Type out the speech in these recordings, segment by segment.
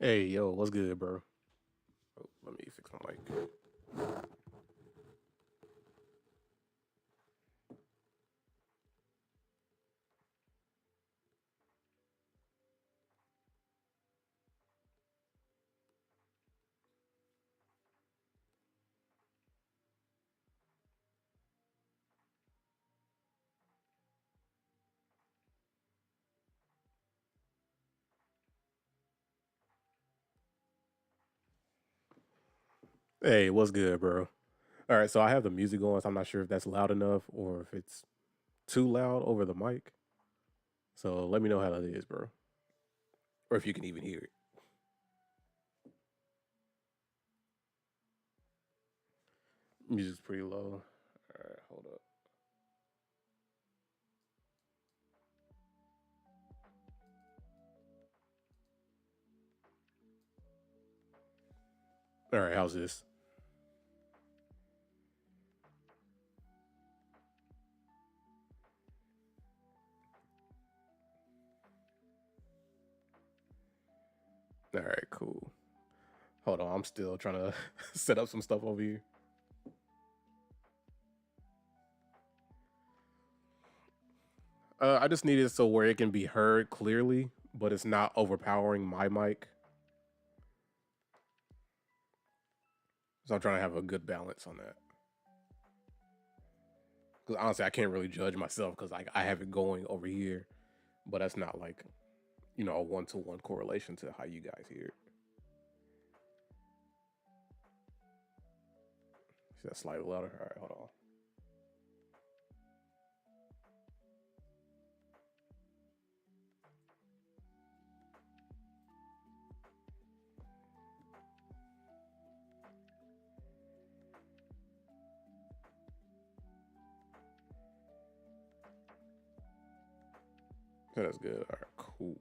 Hey, yo, what's good, bro? Oh, let me fix my mic. Hey, what's good, bro? All right, so I have the music going, so I'm not sure if that's loud enough or if it's too loud over the mic. So let me know how that is, bro, or if you can even hear it. Music's pretty low. All right, hold up. All right, how's this? All right, cool. Hold on, I'm still trying to set up some stuff over here. I just need it so where it can be heard clearly, but it's not overpowering my mic. So I'm trying to have a good balance on that. Because honestly, I can't really judge myself because I have it going over here, but that's not like a one-to-one correlation to how you guys hear it. Is that slightly louder? All right, hold on. Okay, that's good. All right, cool.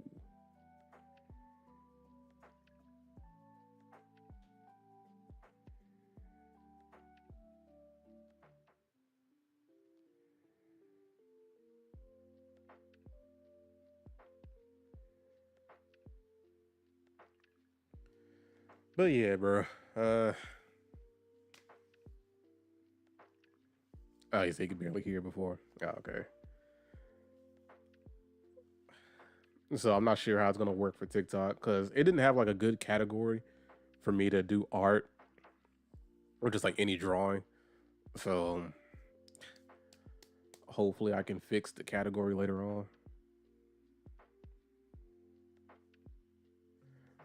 But yeah, bro. Uh, oh, you say you could barely hear before. Oh, okay. So I'm not sure how it's gonna work for TikTok because it didn't have like a good category for me to do art or just like any drawing. So hopefully I can fix the category later on.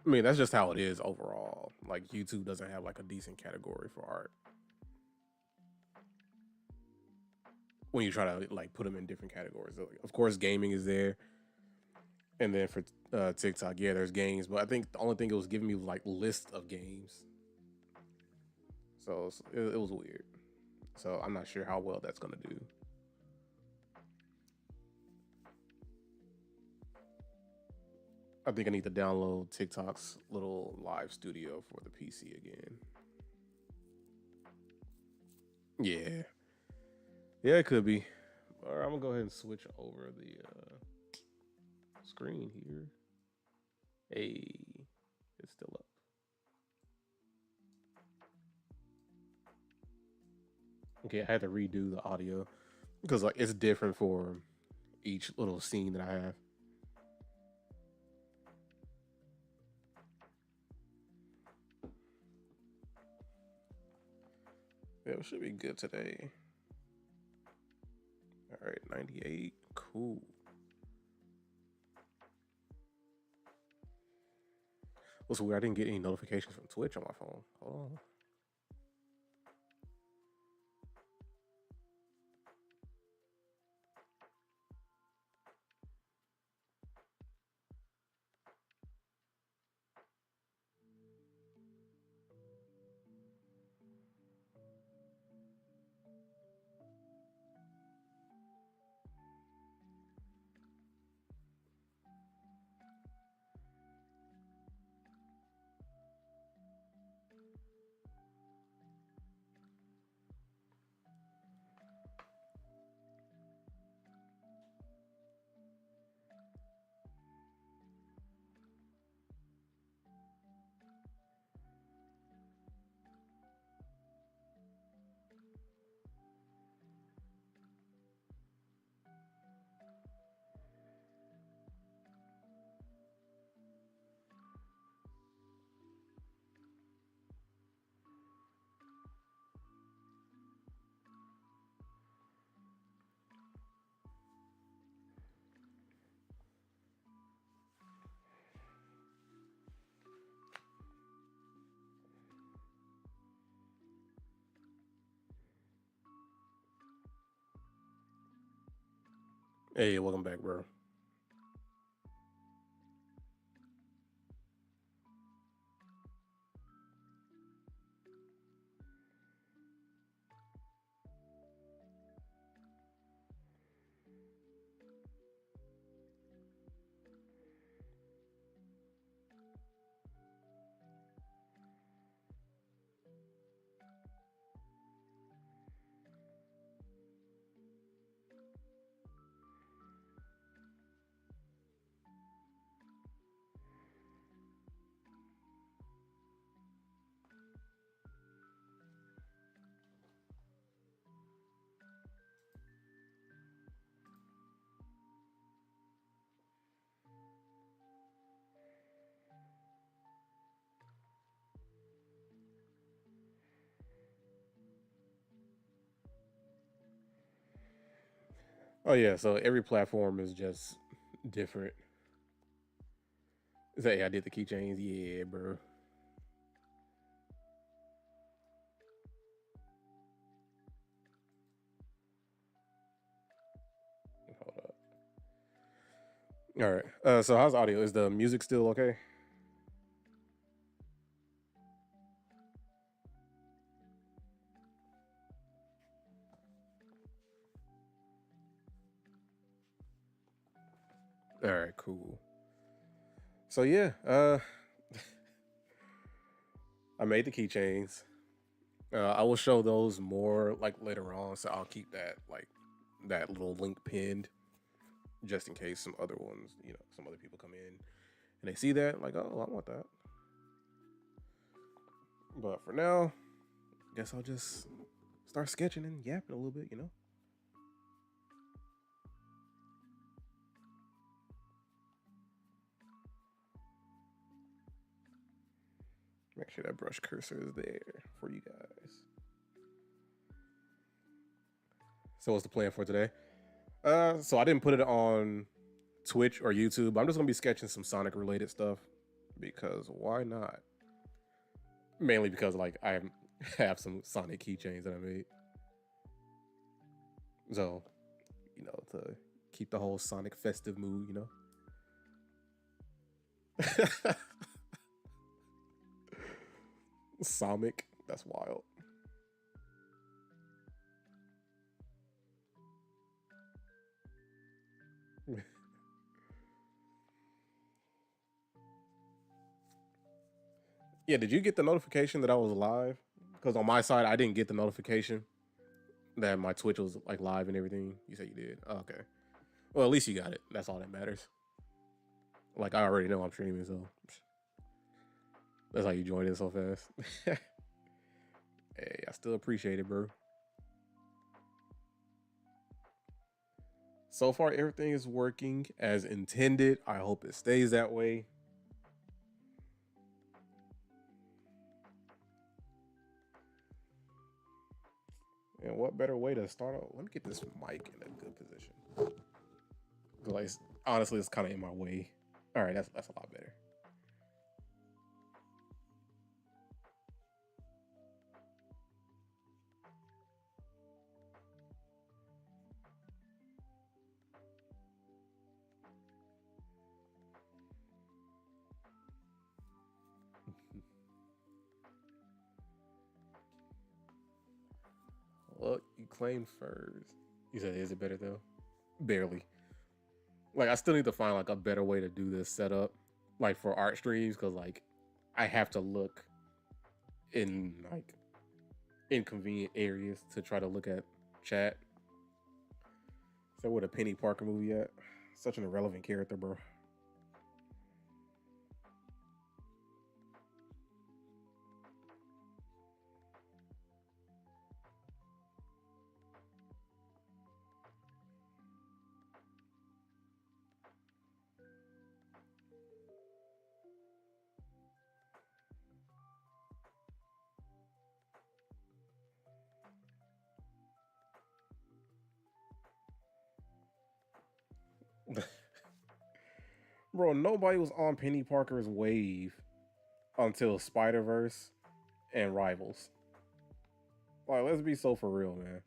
I mean, that's just how it is overall. Like YouTube doesn't have like a decent category for art when you try to like put them in different categories. So, like, of course, gaming is there, and then for TikTok, yeah, there's games, but I think the only thing it was giving me was like list of games, so it was weird. So I'm not sure how well that's gonna do. I think I need to download TikTok's little live studio for the PC again. Yeah, yeah, it could be. All right, I'm gonna go ahead and switch over the screen here. Hey, it's still up. Okay, I had to redo the audio because like it's different for each little scene that I have. Yeah, it should be good today. All right, 98. Cool. What's weird? I didn't get any notifications from Twitch on my phone. Hold on. Hey, welcome back, bro. Oh yeah, so every platform is just different. Say, I did the keychains. Yeah, bro. Hold up. All right. So how's audio? Is the music still okay? All right, cool. So yeah, I made the keychains. I will show those more like later on, so I'll keep that like that little link pinned just in case some other ones, some other people come in and they see that like, oh, I want that. But for now, guess I'll just start sketching and yapping a little bit. Make sure that brush cursor is there for you guys. So what's the plan for today? So I didn't put it on Twitch or YouTube. I'm just gonna be sketching some Sonic related stuff because why not? Mainly because like I have some Sonic keychains that I made. So, to keep the whole Sonic festive mood. Sonic, that's wild. Yeah, did you get the notification that I was live? Because on my side, I didn't get the notification that my Twitch was like live and everything. You said you did. Oh, okay. Well, at least you got it. That's all that matters. Like I already know I'm streaming, so that's how you joined in so fast. Hey, I still appreciate it, bro. So far, everything is working as intended. I hope it stays that way. And what better way to start out? Let me get this mic in a good position. Like, honestly, it's kind of in my way. All right, that's a lot better. Well, you claimed first. You said, is it better though? Barely. Like, I still need to find like a better way to do this setup, like for art streams, because like I have to look in like inconvenient areas to try to look at chat. So where the Penny Parker movie at? Such an irrelevant character, bro. Bro, nobody was on Penny Parker's wave until Spider Verse and Rivals. Like, let's be so for real, man.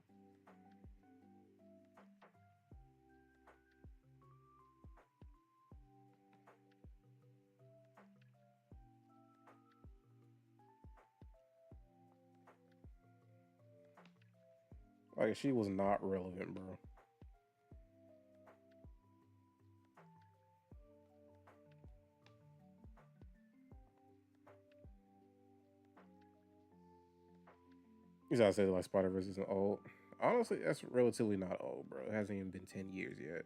Like she was not relevant, bro. You gotta say like Spider Verse isn't old. Honestly, that's relatively not old, bro. It hasn't even been 10 years yet.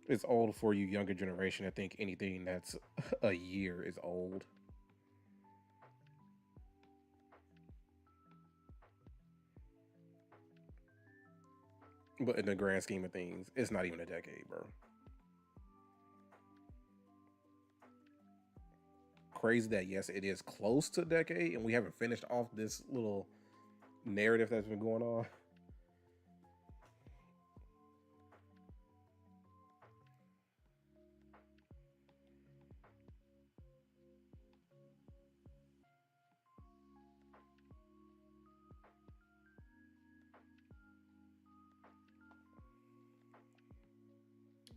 It's old for you younger generation. I think anything that's a year is old. But in the grand scheme of things, it's not even a decade, bro. Crazy that yes, it is close to a decade, and we haven't finished off this little narrative that's been going on.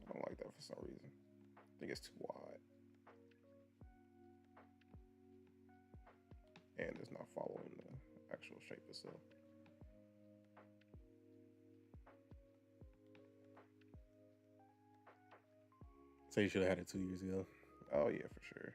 I don't like that for some reason. I think it's too wide, and it's not following the actual shape itself. So you should have had it 2 years ago. Oh yeah, for sure.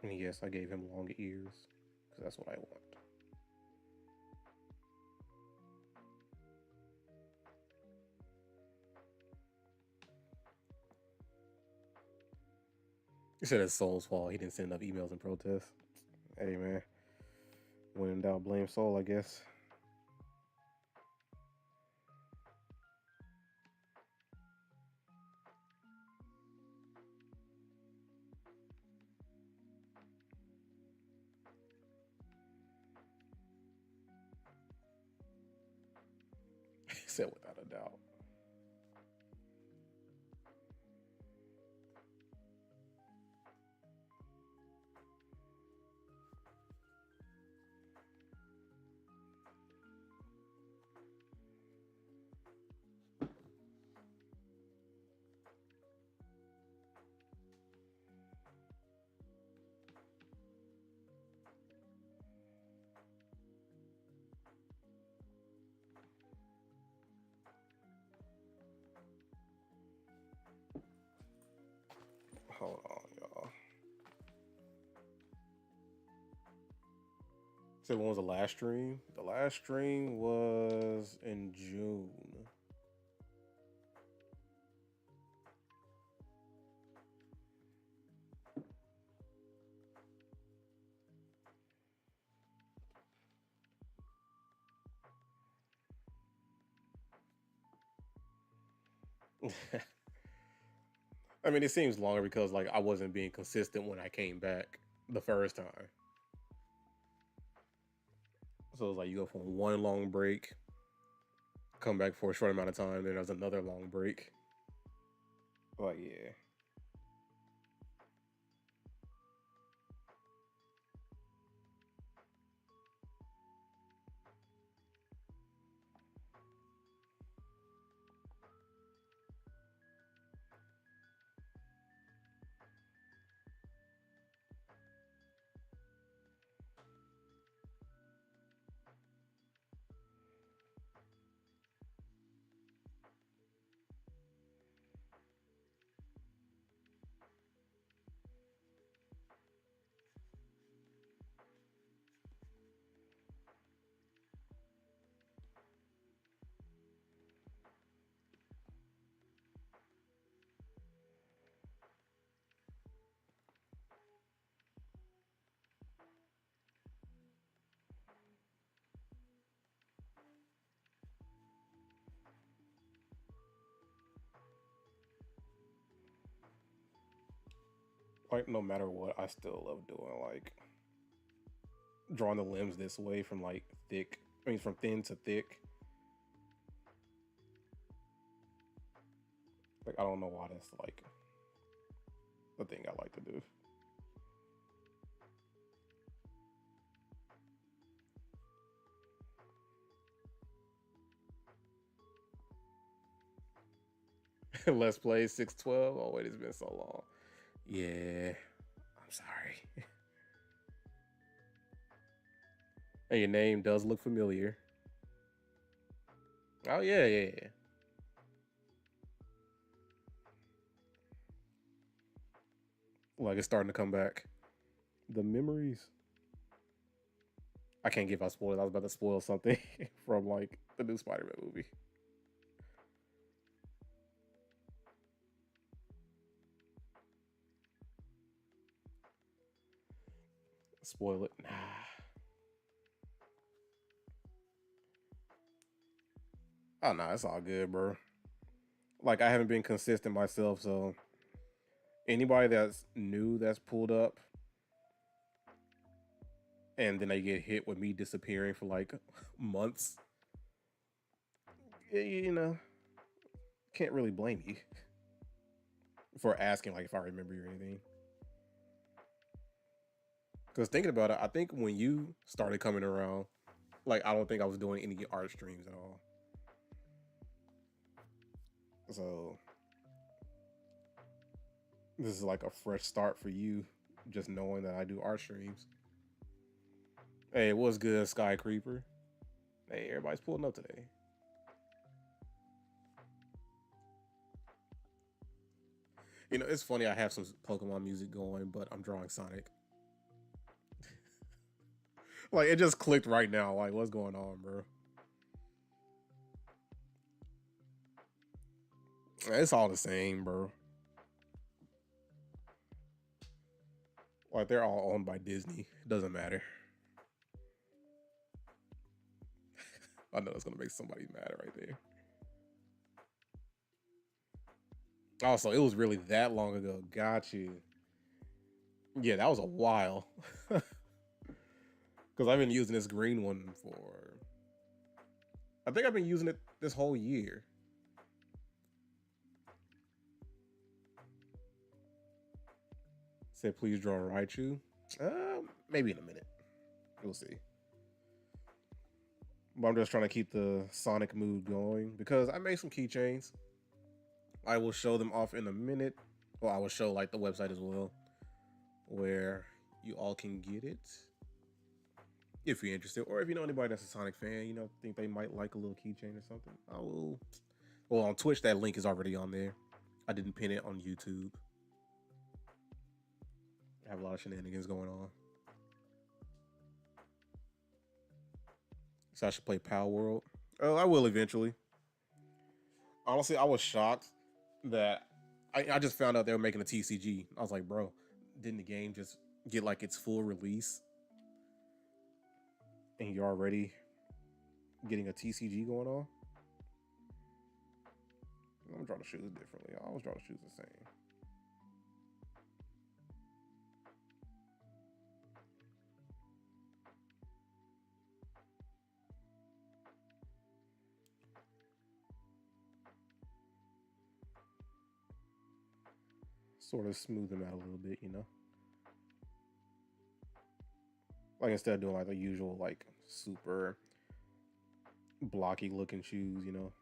And yes, I gave him long ears because that's what I want. He said it's Soul's fault. He didn't send enough emails and protests. Hey man, when in doubt, blame Soul, I guess. He said without a doubt. Hold on, y'all. So when was the last stream? The last stream was in June. I mean, it seems longer because like I wasn't being consistent when I came back the first time. So it's like you go from one long break, come back for a short amount of time, then there's another long break. But yeah. Like no matter what, I still love doing like drawing the limbs this way from like thick. I mean, from thin to thick. Like I don't know why that's like the thing I like to do. Let's play 612. Oh wait, it's been so long. Yeah, I'm sorry. And your name does look familiar. Oh yeah. Like it's starting to come back. The memories. I can't give out spoilers. I was about to spoil something from like the new Spider-Man movie. Spoil it. Nah. Oh no, it's all good, bro. Like I haven't been consistent myself, so anybody that's new that's pulled up and then they get hit with me disappearing for like months, you know, can't really blame you for asking like if I remember you or anything. Because thinking about it, I think when you started coming around, like I don't think I was doing any art streams at all. So this is like a fresh start for you, just knowing that I do art streams. Hey, what's good, Sky Creeper? Hey, everybody's pulling up today. You know, it's funny. I have some Pokemon music going, but I'm drawing Sonic. Like it just clicked right now. Like, what's going on, bro? It's all the same, bro. Like they're all owned by Disney. It doesn't matter. I know it's gonna make somebody mad right there. Also, it was really that long ago. Got you. Yeah, that was a while. Because I've been using this green one for. I think I've been using it this whole year. Said, please draw Raichu. Maybe in a minute. We'll see. But I'm just trying to keep the Sonic mood going because I made some keychains. I will show them off in a minute. Well, I will show like the website as well, where you all can get it if you're interested, or if you know anybody that's a Sonic fan, you know, think they might like a little keychain or something. I will. Well, on Twitch, that link is already on there. I didn't pin it on YouTube. I have a lot of shenanigans going on. So I should play Power World. Oh, I will eventually. Honestly, I was shocked that I just found out they were making a TCG. I was like, bro, didn't the game just get like its full release? And you're already getting a TCG going on? I'm gonna draw the shoes differently. I always draw the shoes the same. Sort of smooth them out a little bit, you know? Like instead of doing like the usual like super blocky looking shoes, you know?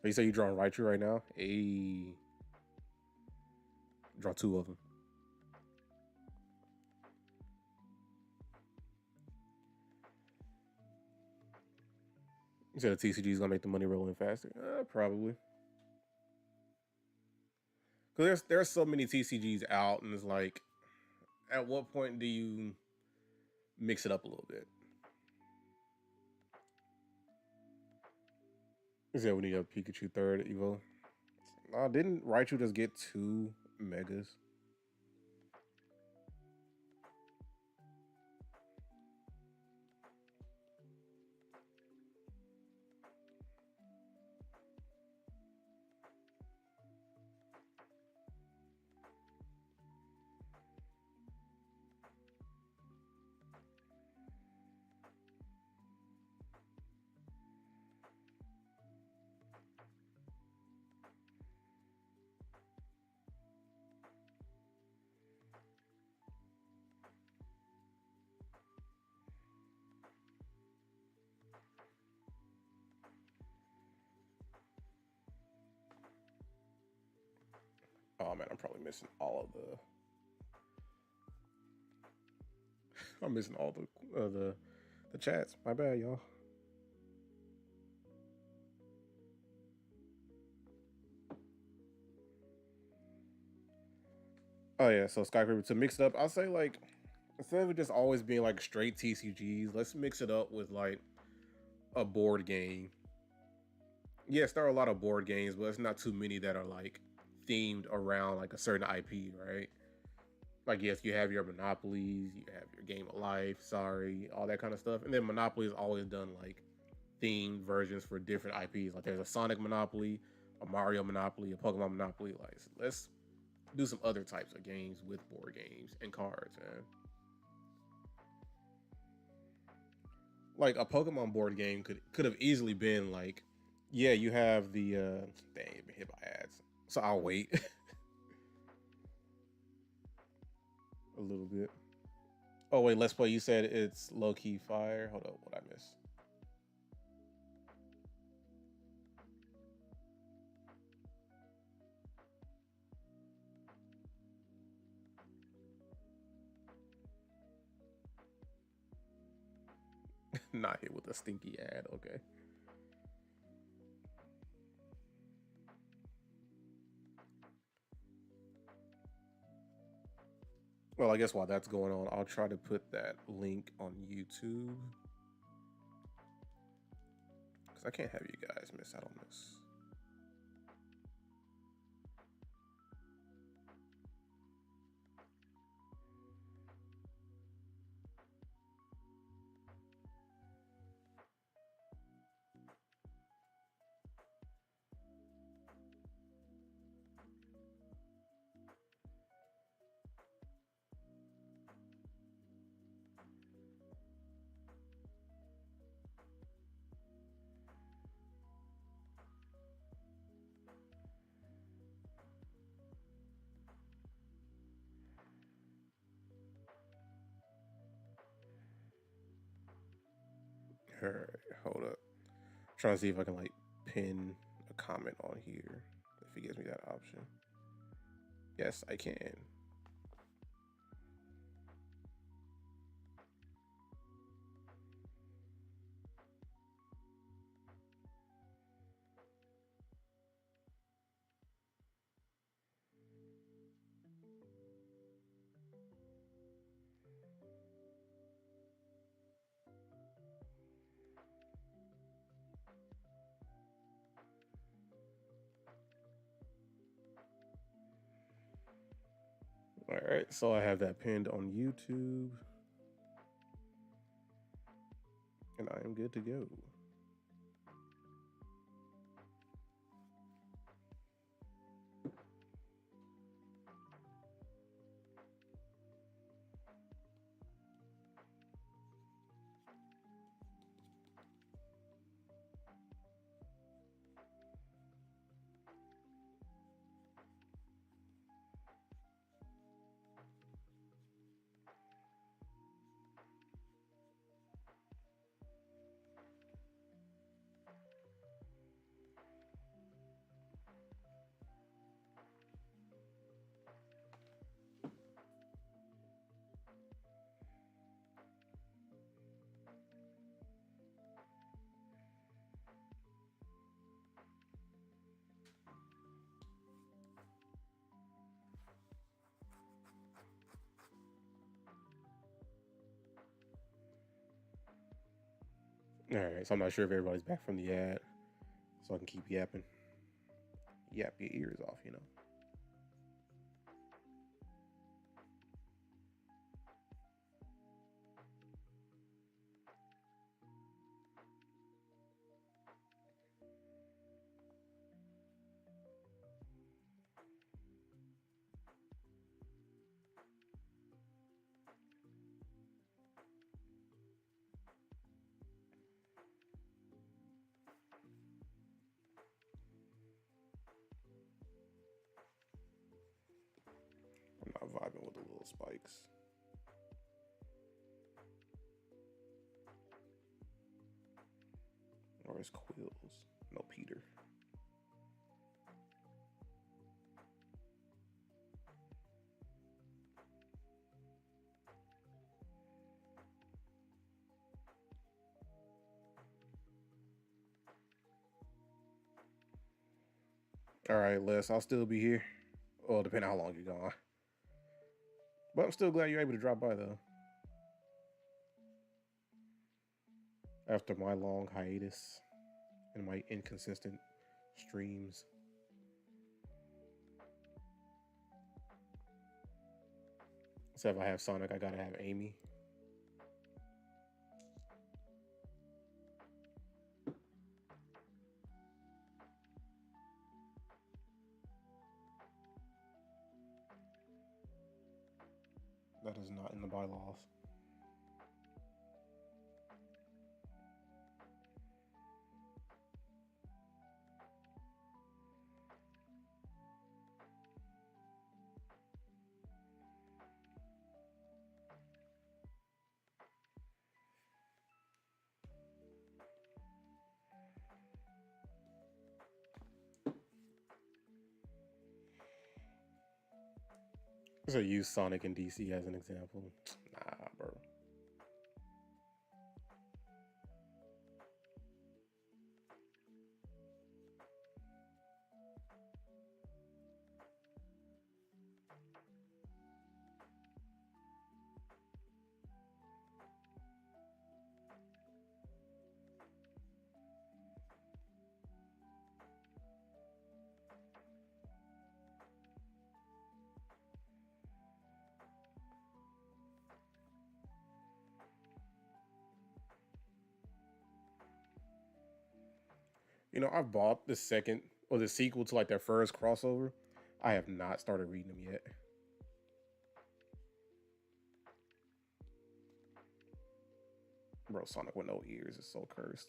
You say you're drawing Raichu right now? Hey, draw two of them. You said the TCG is gonna make the money roll in faster? Probably. Because there's so many TCGs out, and it's like, at what point do you mix it up a little bit? You said we need a Pikachu third Evo. Didn't Raichu just get two megas? Oh man, I'm probably missing all of the. I'm missing all the chats. My bad, y'all. Oh yeah, so Skyscraper to mix it up, I'll say like instead of it just always being like straight TCGs, let's mix it up with like a board game. Yes, there are a lot of board games, but it's not too many that are like themed around like a certain IP, right? Like yes, you have your Monopolies, you have your Game of Life, sorry, all that kind of stuff. And then Monopoly is always done like themed versions for different IPs. Like there's a Sonic Monopoly, a Mario Monopoly, a Pokemon Monopoly. Like let's do some other types of games with board games and cards, man. Like a Pokemon board game could have easily been like, yeah, you have the dang, been hit by ads. So I'll wait a little bit. Oh wait, let's play. You said it's low key fire. Hold up, what I miss? Not hit with a stinky ad. Okay. Well, I guess while that's going on, I'll try to put that link on YouTube because I can't have you guys miss out on this. All right, hold up. Trying to see if I can like pin a comment on here if it gives me that option. Yes, I can. All right, so I have that pinned on YouTube, and I am good to go. All right, so I'm not sure if everybody's back from the ad, so I can keep yapping. Yap your ears off, you know. I'm not vibing with the little spikes. Or his quills. No, Peter. All right, Les, I'll still be here. Well, depending on how long you're gone. But I'm still glad you're able to drop by though. After my long hiatus and my inconsistent streams. So if I have Sonic, I gotta have Amy. That is not in the bylaws. So use Sonic and DC as an example. Nah, bro. I've bought the second or the sequel to like their first crossover. I have not started reading them yet. Bro, Sonic with no ears is so cursed.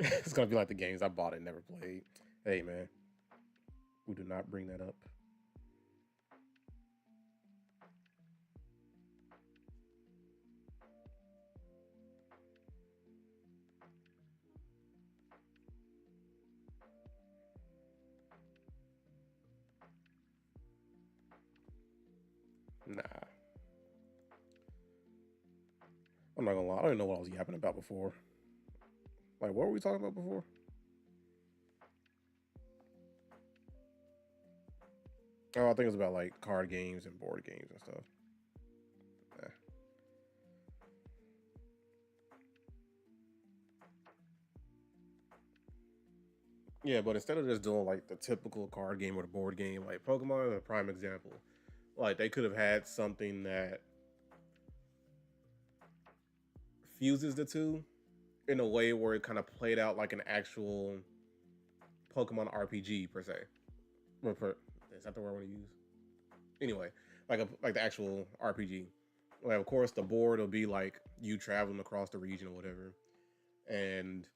It's gonna be like the games I bought and never played. Hey man, we do not bring that up. Nah, I'm not gonna lie. I don't even know what I was yapping about before. Like, what were we talking about before? Oh, I think it was about like card games and board games and stuff. Eh. Yeah, but instead of just doing like the typical card game or the board game, like Pokemon is a prime example. Like they could have had something that fuses the two in a way where it kind of played out like an actual Pokemon RPG per se. Is that the word I want to use? Anyway, like the actual RPG. Like of course the board will be like you traveling across the region or whatever, and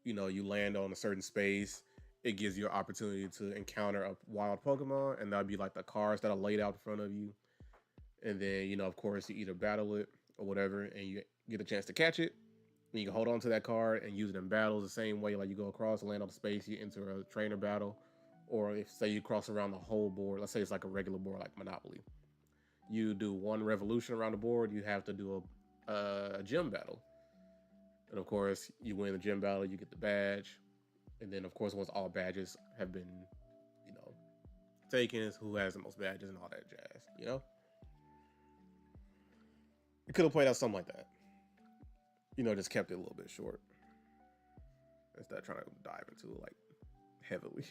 you land on a certain space. It gives you an opportunity to encounter a wild Pokemon, and that'll be like the cards that are laid out in front of you. And then of course you either battle it or whatever, and you get a chance to catch it. And you can hold on to that card and use it in battles the same way. Like you go across, land on the space, you enter a trainer battle, or if say you cross around the whole board. Let's say it's like a regular board like Monopoly. You do one revolution around the board. You have to do a gym battle, and of course you win the gym battle. You get the badge, and then of course once all badges have been, you know, taken, is who has the most badges and all that jazz. It could have played out something like that. Just kept it a little bit short instead of trying to dive into it like heavily.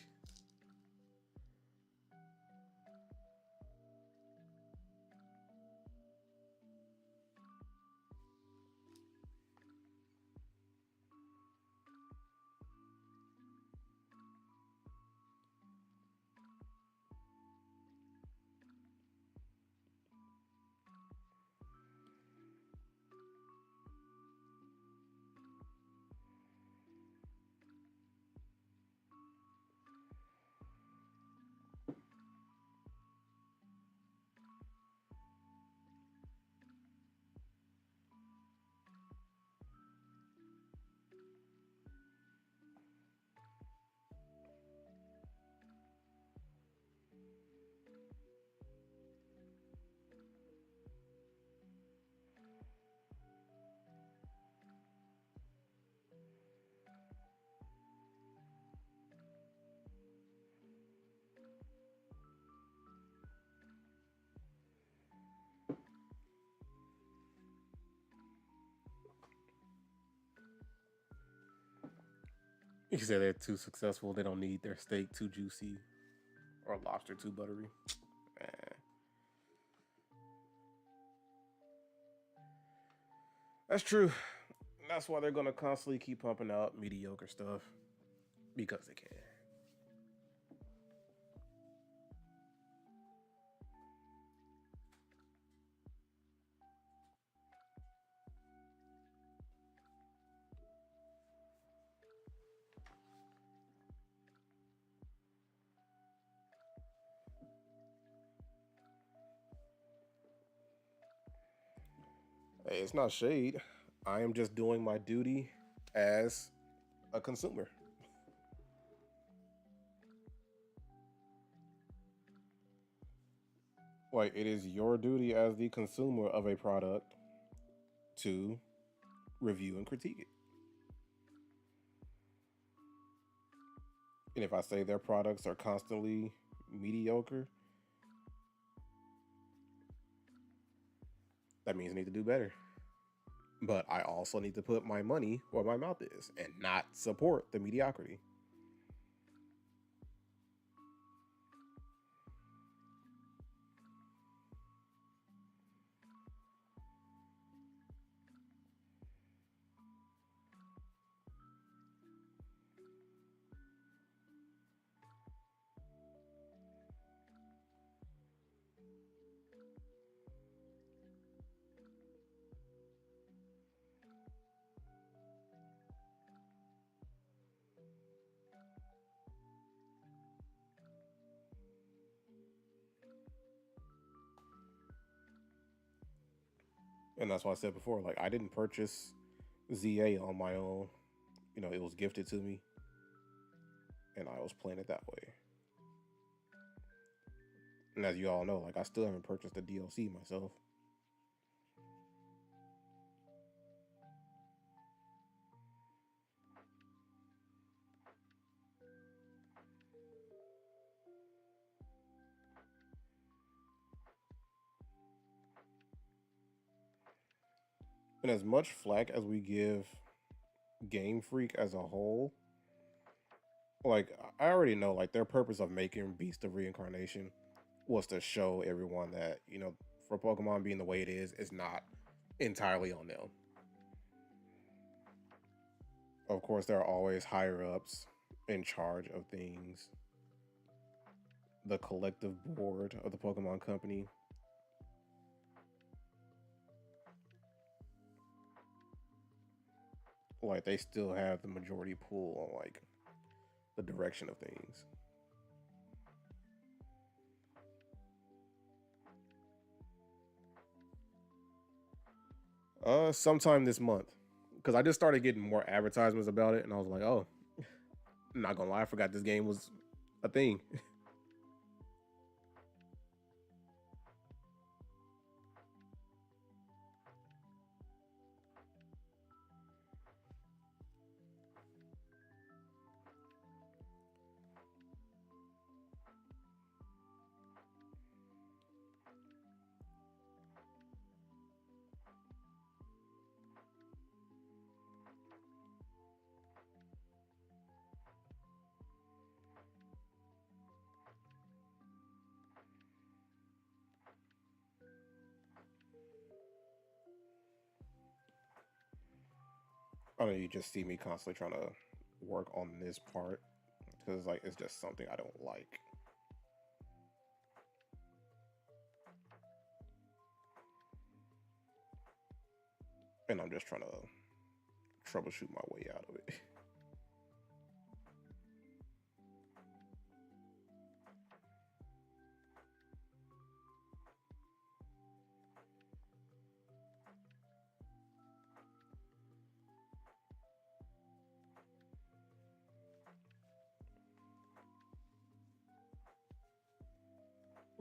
You can say they're too successful. They don't need their steak too juicy or lobster too buttery. Eh, that's true. That's why they're gonna constantly keep pumping out mediocre stuff because they can. Hey, it's not shade. I am just doing my duty as a consumer. Like it is your duty as the consumer of a product to review and critique it. And if I say their products are constantly mediocre, that means I need to do better. But I also need to put my money where my mouth is and not support the mediocrity. And that's why I said before, like I didn't purchase ZA on my own. You know, it was gifted to me and I was playing it that way. And as you all know, like I still haven't purchased the DLC myself. And as much flack as we give Game Freak as a whole, like I already know like their purpose of making Beast of Reincarnation was to show everyone that, you know, for Pokemon being the way it is, it's not entirely on them. Of course, there are always higher ups in charge of things. The collective board of the Pokemon Company. Like they still have the majority pull on like the direction of things. Sometime this month. Because I just started getting more advertisements about it and I was like, oh, I'm not gonna lie, I forgot this game was a thing. I know you just see me constantly trying to work on this part because like it's just something I don't like. And I'm just trying to troubleshoot my way out of it.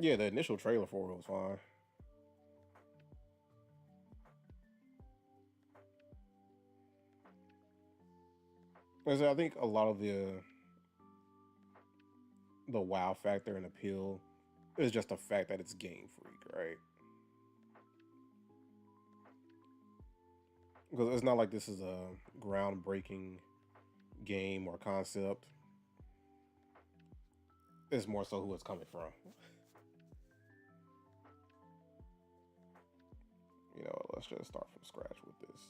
Yeah, the initial trailer for it was fine. I think a lot of the wow factor and appeal is just the fact that it's Game Freak, right? Because it's not like this is a groundbreaking game or concept. It's more so who it's coming from. You know, let's just start from scratch with this.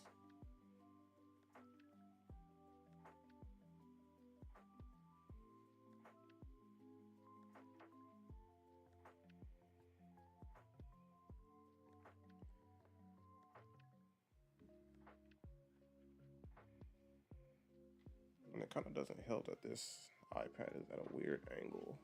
And it kind of doesn't help that this iPad is at a weird angle.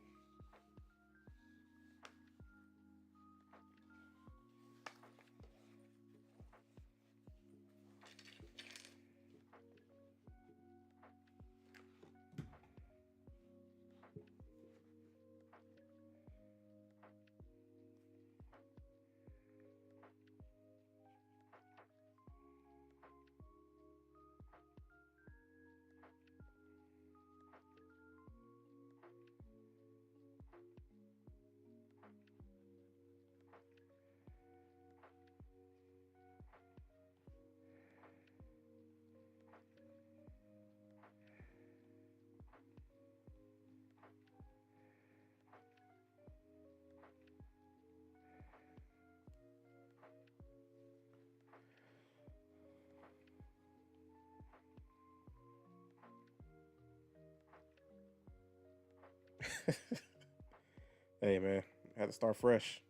Hey man, had to start fresh.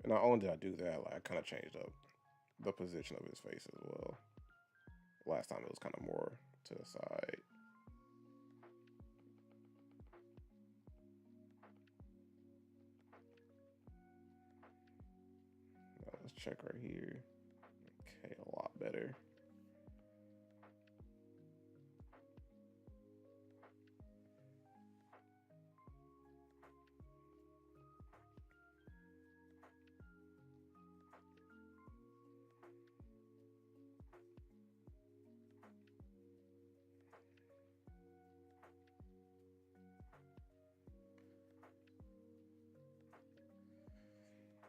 And not only did I do that, like I kind of changed up the position of his face as well. Last time it was kind of more to the side. Now let's check right here. Okay, a lot better.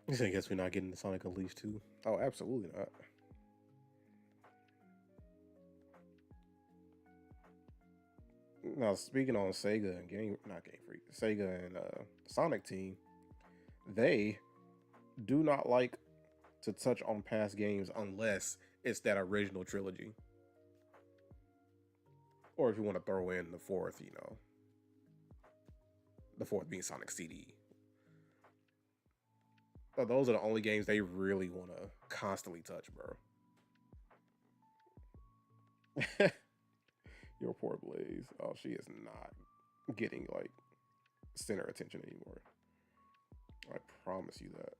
I guess we're not getting the Sonic Unleashed 2. Oh, absolutely not. Now speaking on Sega and not Game Freak, Sega and Sonic Team, they do not like to touch on past games unless it's that original trilogy. Or if you want to throw in the fourth, you know, the fourth being Sonic CD. But those are the only games they really want to constantly touch, bro. Your poor Blaze. Oh, she is not getting like center attention anymore. I promise you that.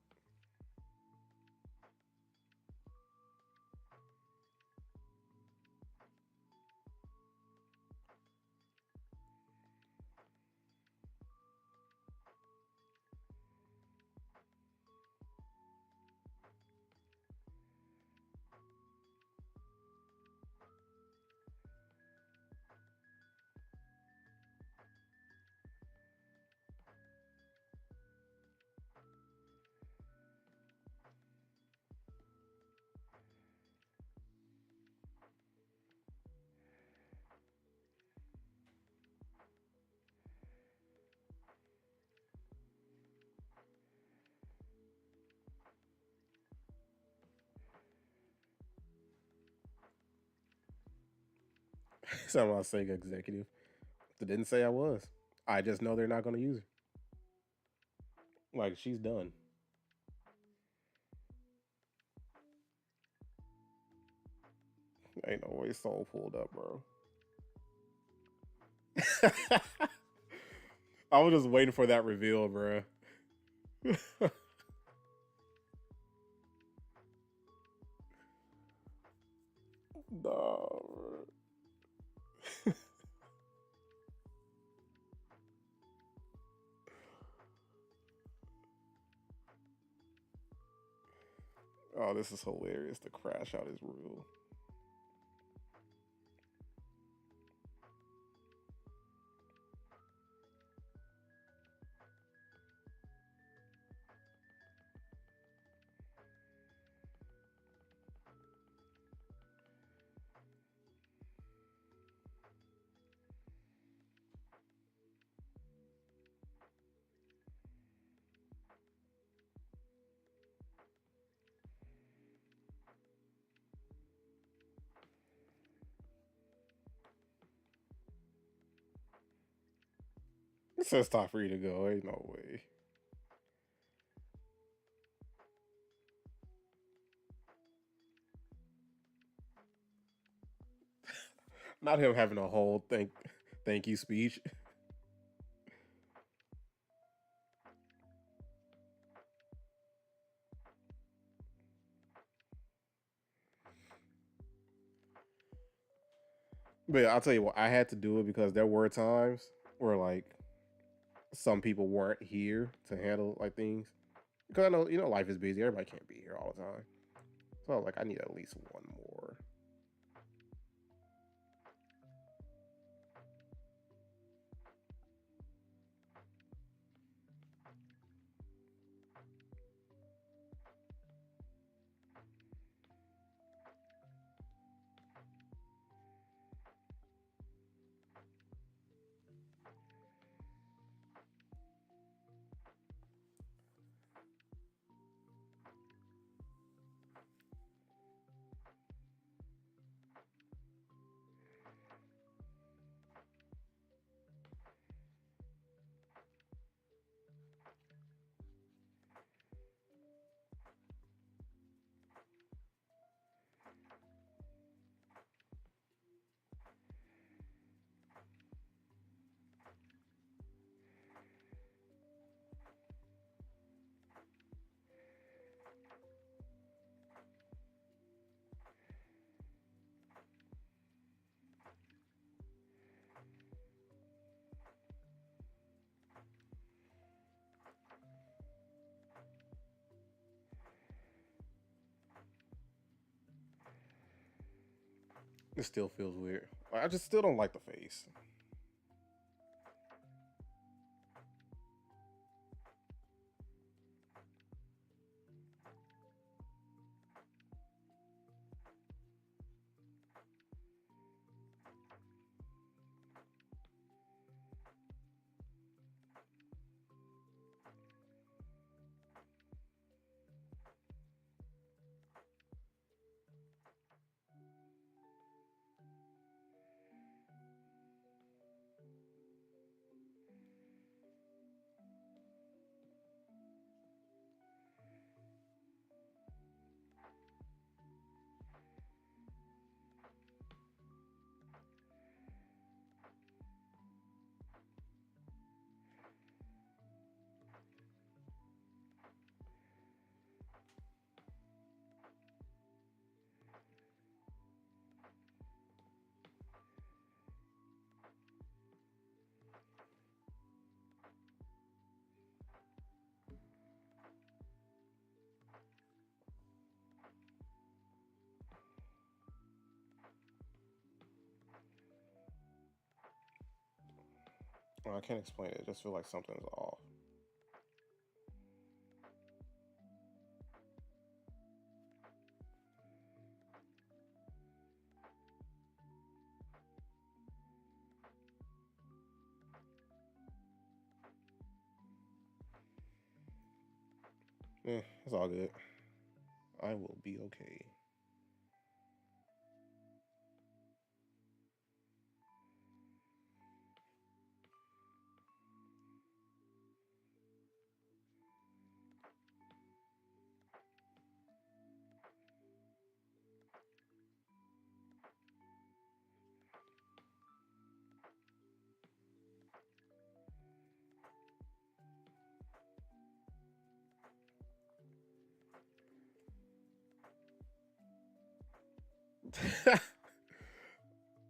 So I'm a Sega executive. They didn't say I was. I just know they're not going to use her. Like she's done. Ain't no way Soul pulled up, bro. I was just waiting for that reveal, bro. No. Oh, this is hilarious. The crash out is real. It says time for you to go. Ain't no way. Not him having a whole thank you speech. But yeah, I'll tell you what, I had to do it because there were times where like some people weren't here to handle like things. Because I know life is busy. Everybody can't be here all the time. So I was like, I need at least one more. It still feels weird. I just still don't like the face. I can't explain it. I just feel like something's off. It's all good. I will be okay.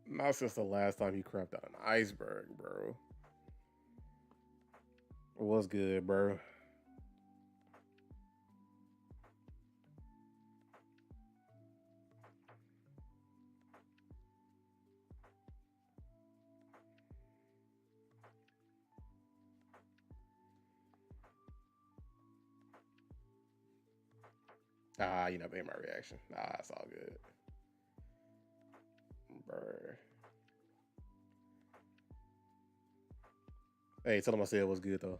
Not since the last time you crapped out an iceberg, bro. What's good, bro? You never hear my reaction. It's all good, bro. Hey, tell him I said it was good though.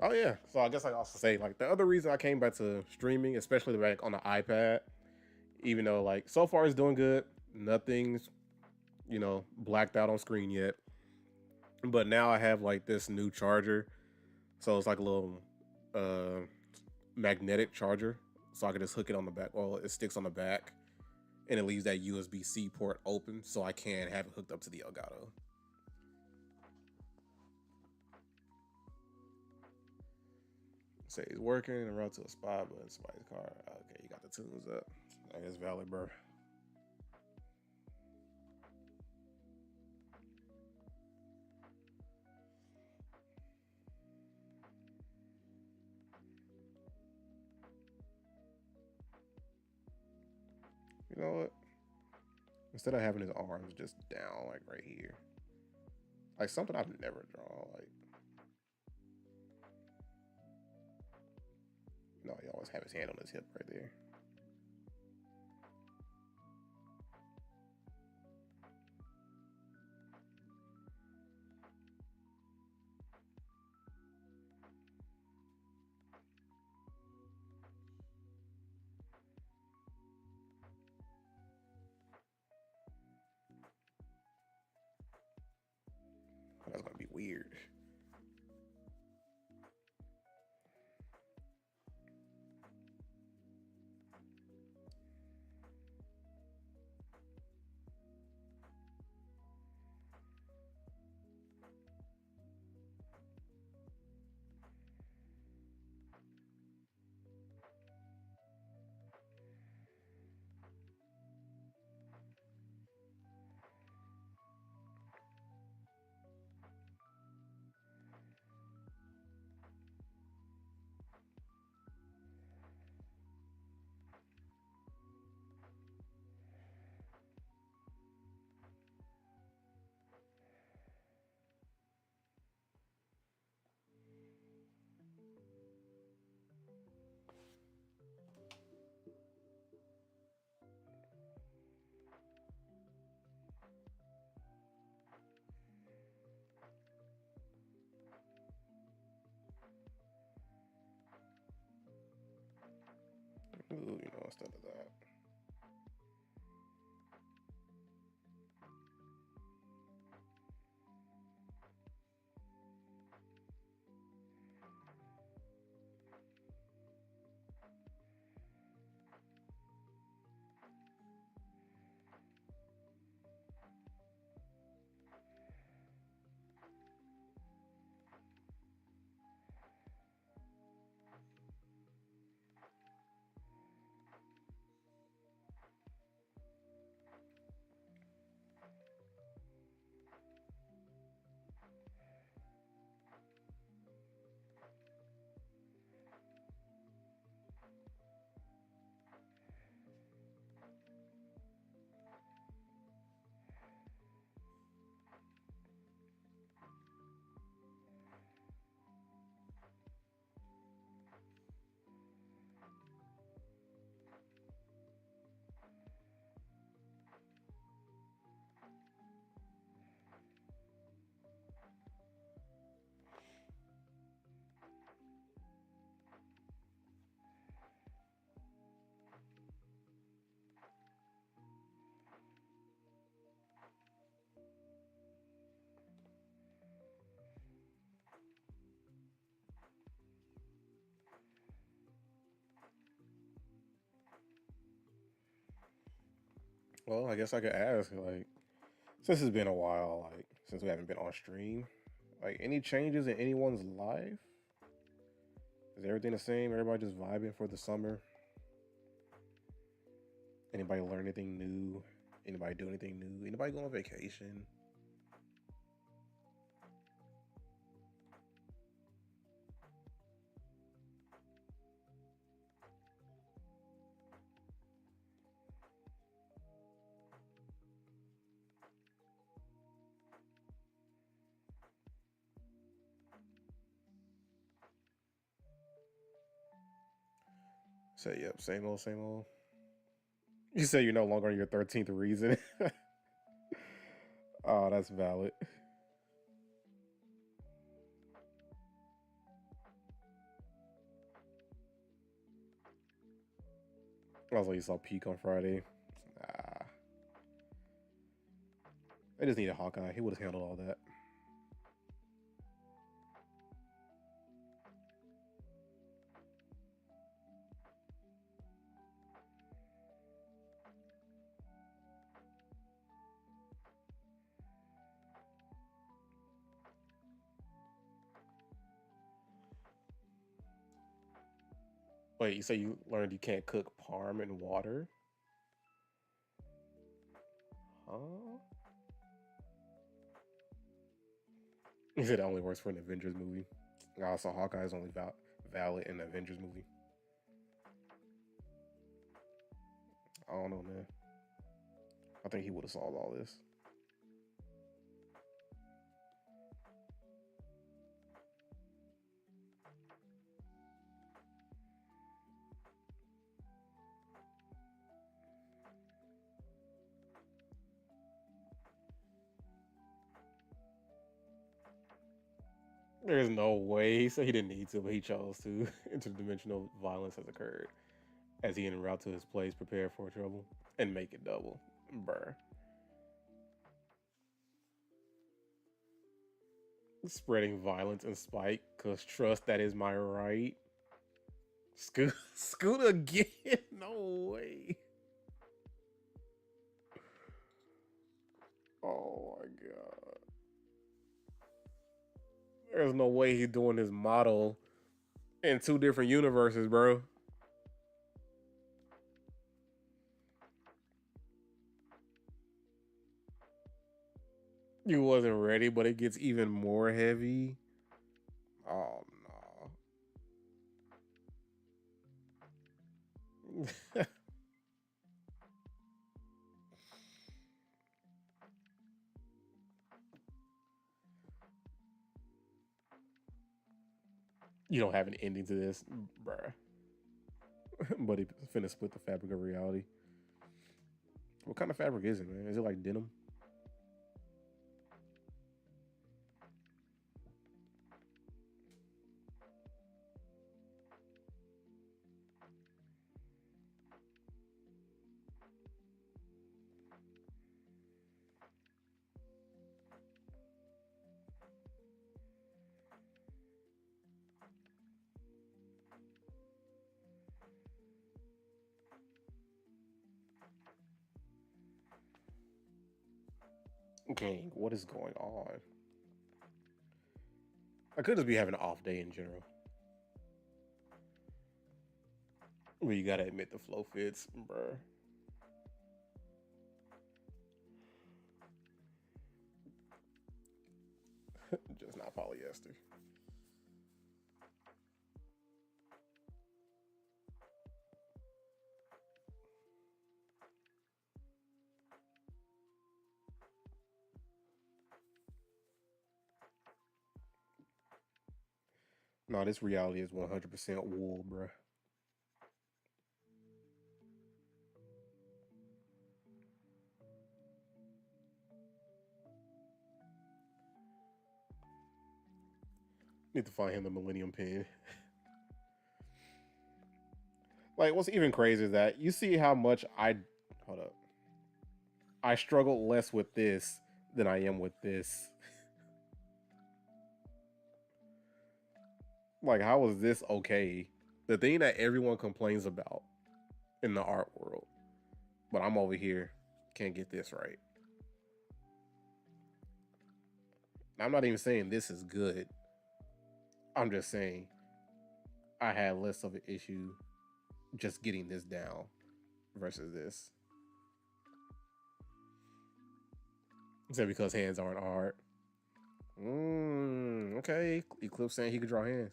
Oh yeah. So I guess I also say like the other reason I came back to streaming, especially like on the iPad, even though like so far it's doing good, nothing's blacked out on screen yet. But now I have like this new charger, so it's like a little uh magnetic charger, so I can just hook it on the back. Well, it sticks on the back, and it leaves that USB C port open, so I can have it hooked up to the Elgato. Say it's working and run to a spot, but it's somebody's car. Okay, you got the tunes up. That is valid, bro. You know what? Instead of having his arms just down, like right here, like something I've never drawn. Like, he always have his hand on his hip right there. That's gonna be weird. Ooh, instead of that. Well, I guess I could ask, like, since it's been a while, like, since we haven't been on stream, like, any changes in anyone's life? Is everything the same? Everybody just vibing for the summer? Anybody learn anything new? Anybody do anything new? Anybody go on vacation? Say, yep, same old, same old. You say you're no longer on your 13th reason. Oh, that's valid. I was like, you saw Peak on Friday. Ah, they just needed Hawkeye. He would have handled all that. Wait, you say you learned you can't cook parm in water? Huh? He said it only works for an Avengers movie. Also, Hawkeye is only valid in an Avengers movie. I don't know, man. I think he would have solved all this. There's no way. He said he didn't need to, but he chose to. Interdimensional violence has occurred as he en route to his place, prepare for trouble and make it double. Brr. Spreading violence and spite, cause trust that is my right. Scoot again? No way. Oh my god. There's no way he's doing his model in two different universes, bro. You wasn't ready, but it gets even more heavy. Oh no. You don't have an ending to this, bruh. But he finna split the fabric of reality. What kind of fabric is it, man? Is it like denim? Okay, what is going on? I could just be having an off day in general. But you gotta admit the flow fits, bruh. Just not polyester. No, this reality is 100% wool, bruh. Need to find him the Millennium Pin. Like, what's even crazy is that you see how much hold up. I struggle less with this than I am with this. Like, how is this okay? The thing that everyone complains about in the art world, but I'm over here, can't get this right. I'm not even saying this is good. I'm just saying I had less of an issue just getting this down versus this. Is that because hands aren't art? Okay. Eclipse saying he could draw hands.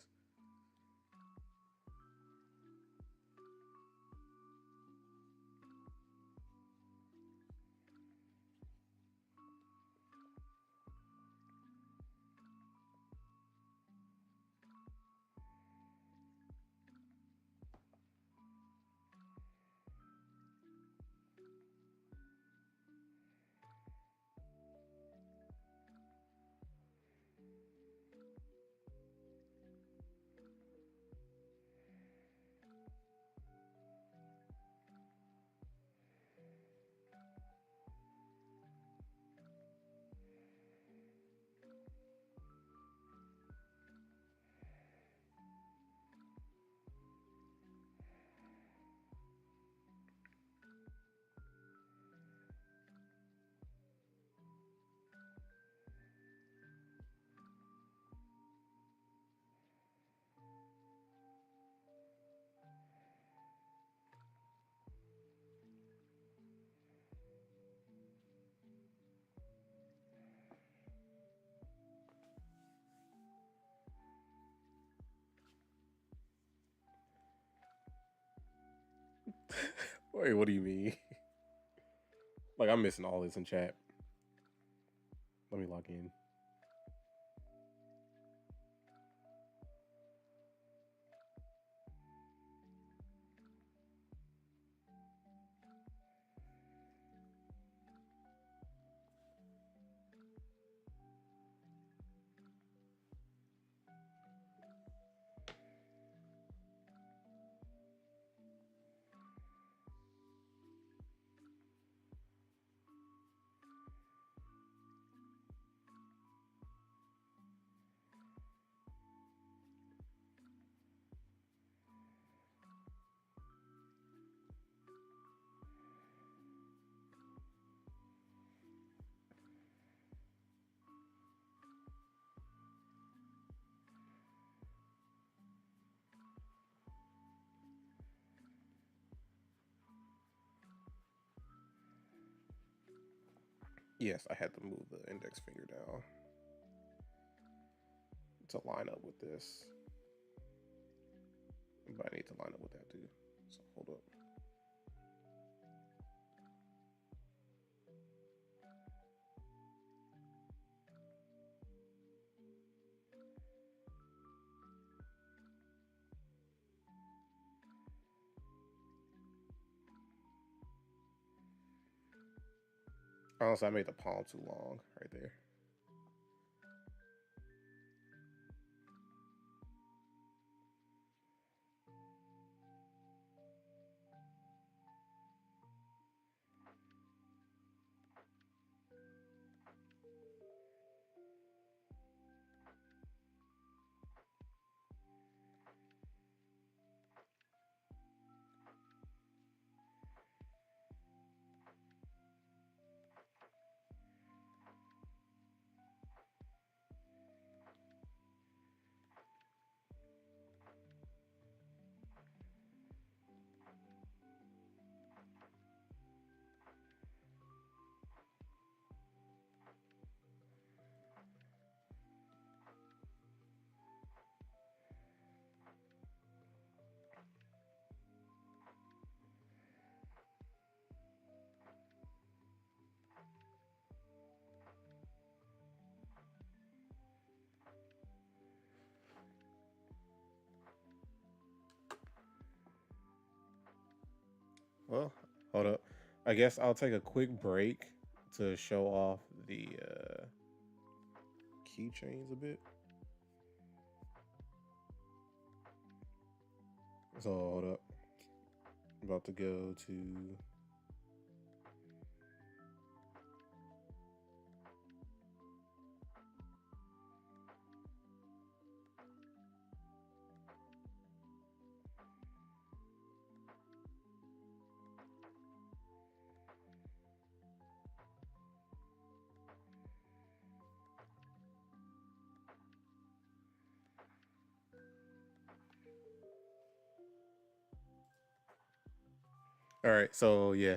Wait, what do you mean? Like I'm missing all this in chat. Let me log in. Yes, I had to move the index finger down to line up with this. But I need to line up with that too. So hold up. Honestly, I made the palm too long right there. Well, hold up. I guess I'll take a quick break to show off the keychains a bit. So hold up. I'm about to go to. All right, so yeah.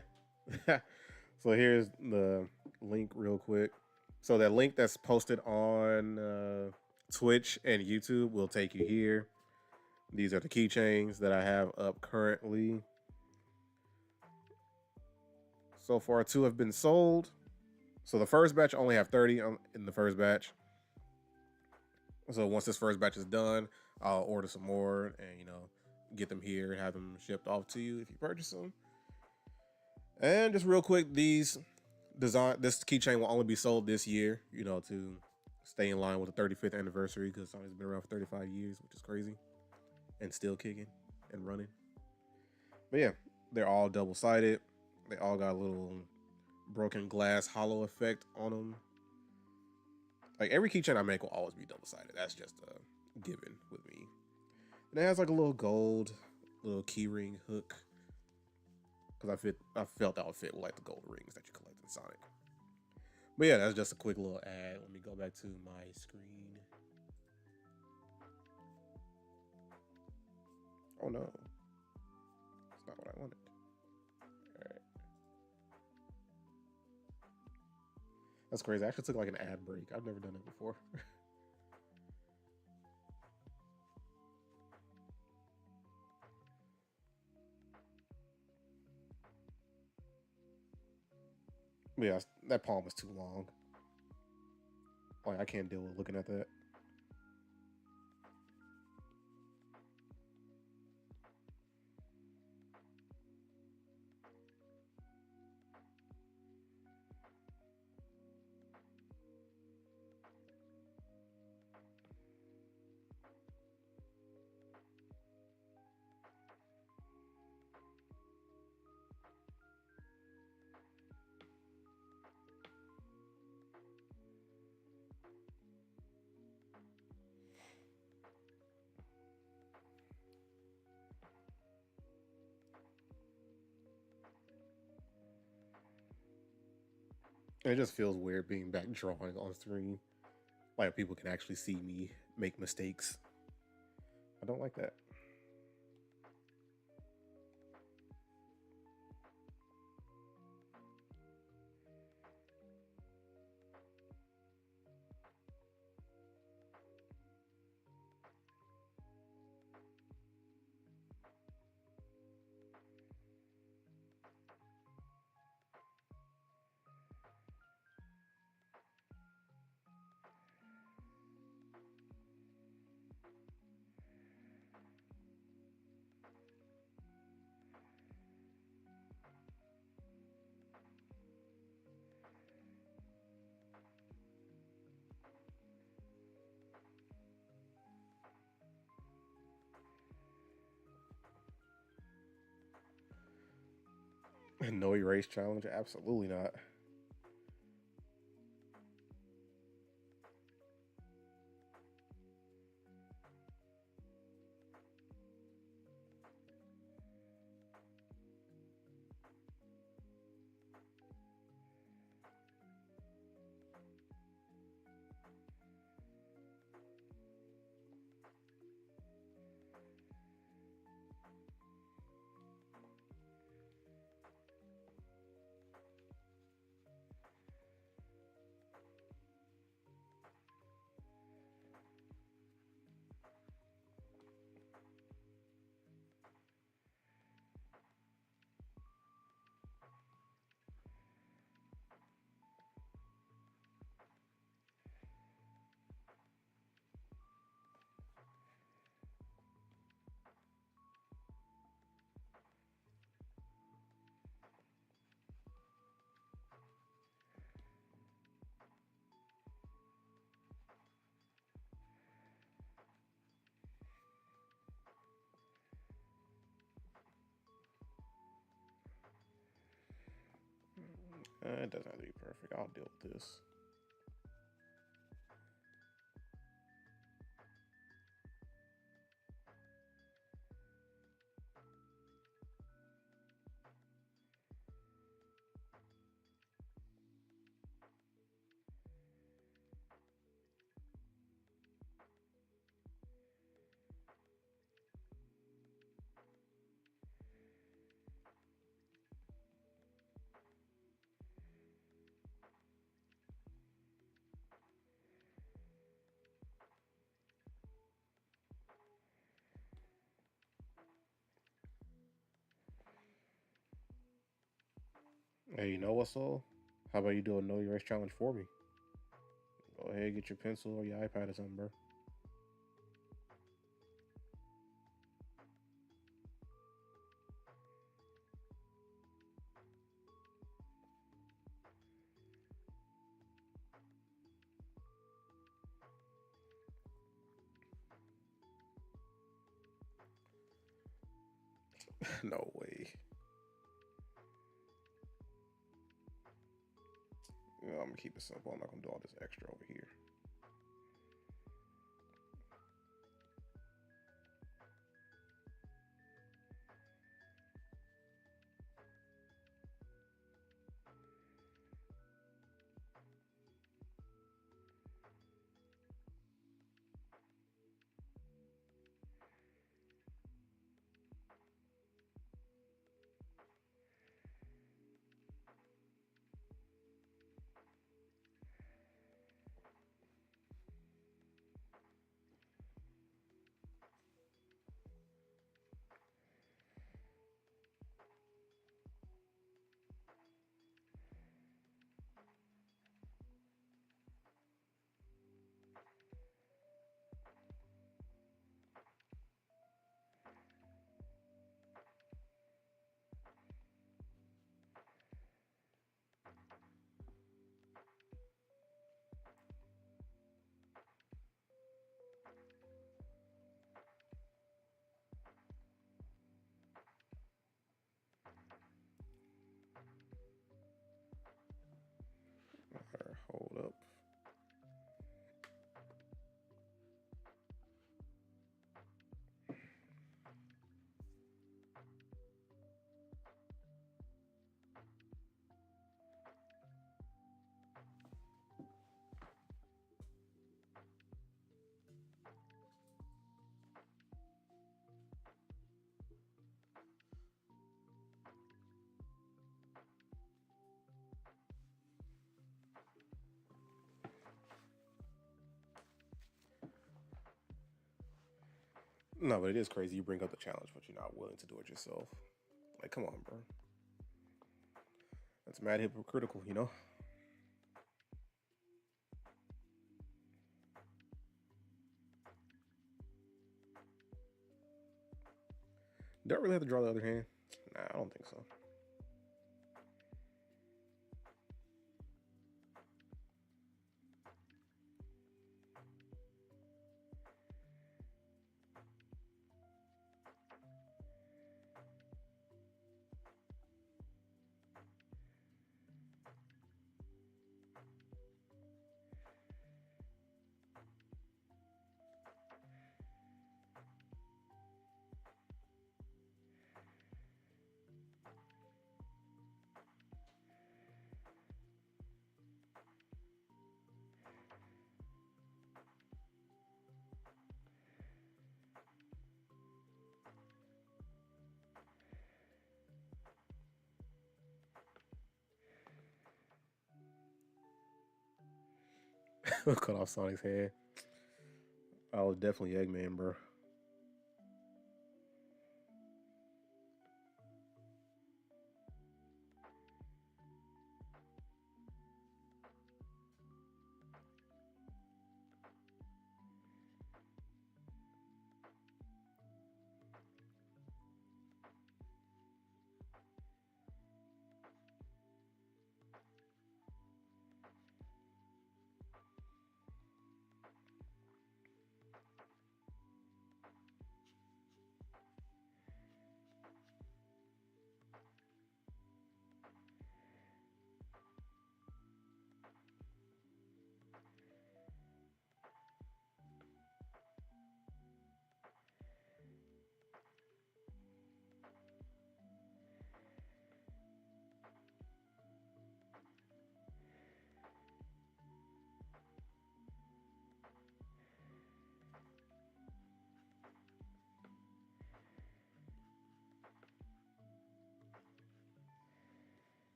So here's the link real quick. So that link that's posted on Twitch and YouTube will take you here. These are the keychains that I have up currently. So far, 2 have been sold. So the first batch I only have 30 in the first batch. So once this first batch is done, I'll order some more and get them here and have them shipped off to you if you purchase them. And just real quick, this keychain will only be sold this year, to stay in line with the 35th anniversary because it's been around for 35 years, which is crazy, and still kicking and running. But yeah, they're all double-sided. They all got a little broken glass hollow effect on them. Like every keychain I make will always be double-sided. That's just a given with me. And it has like a little gold little keyring hook because I felt that would fit with like the gold rings that you collect in Sonic. But yeah, that's just a quick little ad. Let me go back to my screen. Oh no, it's not what I wanted. All right, that's crazy. I actually took like an ad break. I've never done it before. Yeah, that palm is too long. Like I can't deal with looking at that. It just feels weird being back drawing on screen. Like people can actually see me make mistakes. I don't like that. No erase challenge? Absolutely not. It doesn't have to be perfect. I'll deal with this. Hey, you know what, Soul? How about you do a no erase challenge for me? Go ahead, get your pencil or your iPad or something, bro. No way. I'm gonna keep it simple. I'm not gonna do all this extra over here. No, but it is crazy. You bring up the challenge, but you're not willing to do it yourself. Like, come on, bro. That's mad hypocritical, you know? Do I really have to draw the other hand? Nah, I don't think so. Cut off Sonic's head. I was definitely Eggman, bro.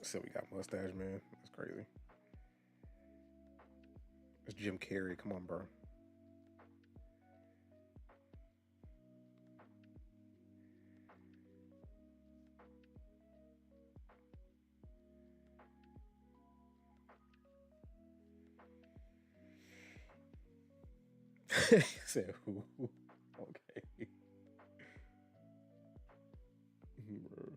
So we got Mustache Man. That's crazy. It's Jim Carrey. Come on, bro. He said who? Okay. Bro.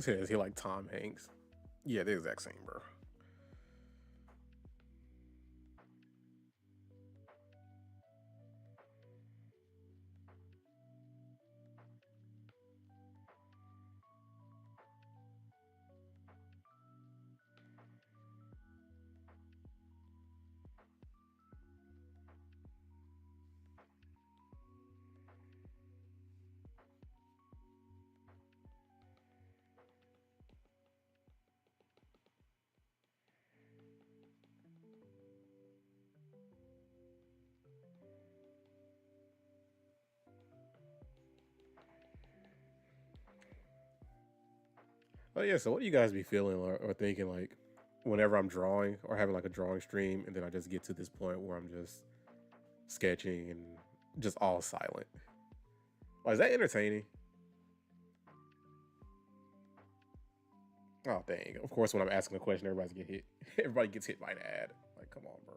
Says he like Tom Hanks. Yeah, the exact same, bro. Oh yeah, so what do you guys be feeling or thinking like whenever I'm drawing or having like a drawing stream and then I just get to this point where I'm just sketching and just all silent? Like, is that entertaining? Oh dang! Of course, when I'm asking a question, everybody's get hit. Everybody gets hit by an ad. Like, come on, bro.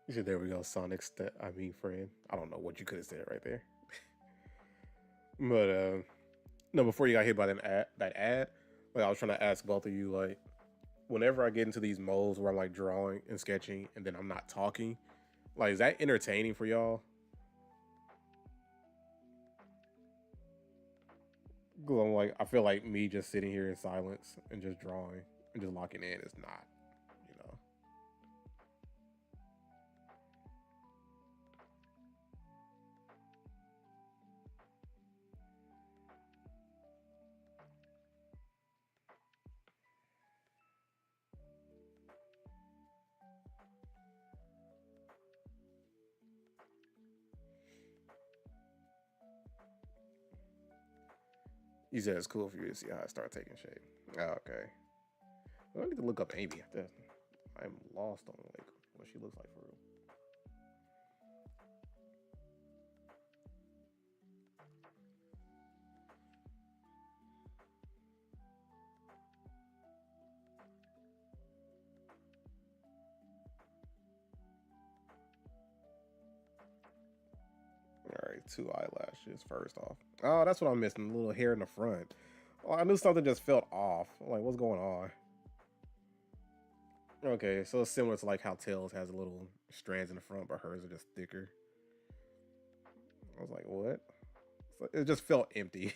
You said there we go, Sonic. I mean, friend. I don't know what you could have said right there, but no. Before you got hit by that ad, like I was trying to ask both of you, like, whenever I get into these modes where I'm like drawing and sketching and then I'm not talking, like, is that entertaining for y'all? 'Cause I'm like, I feel like me just sitting here in silence and just drawing and just locking in is not, you know. You said it's cool for you to see how I start taking shape. Oh, okay. Well, I need to look up Amy. I'm lost on like what she looks like for real. All right, two eyelashes first off. Oh, that's what I'm missing. A little hair in the front. Oh, I knew something just felt off. Like, what's going on? Okay, so it's similar to like how Tails has a little strands in the front, but hers are just thicker. I was like, what? So it just felt empty.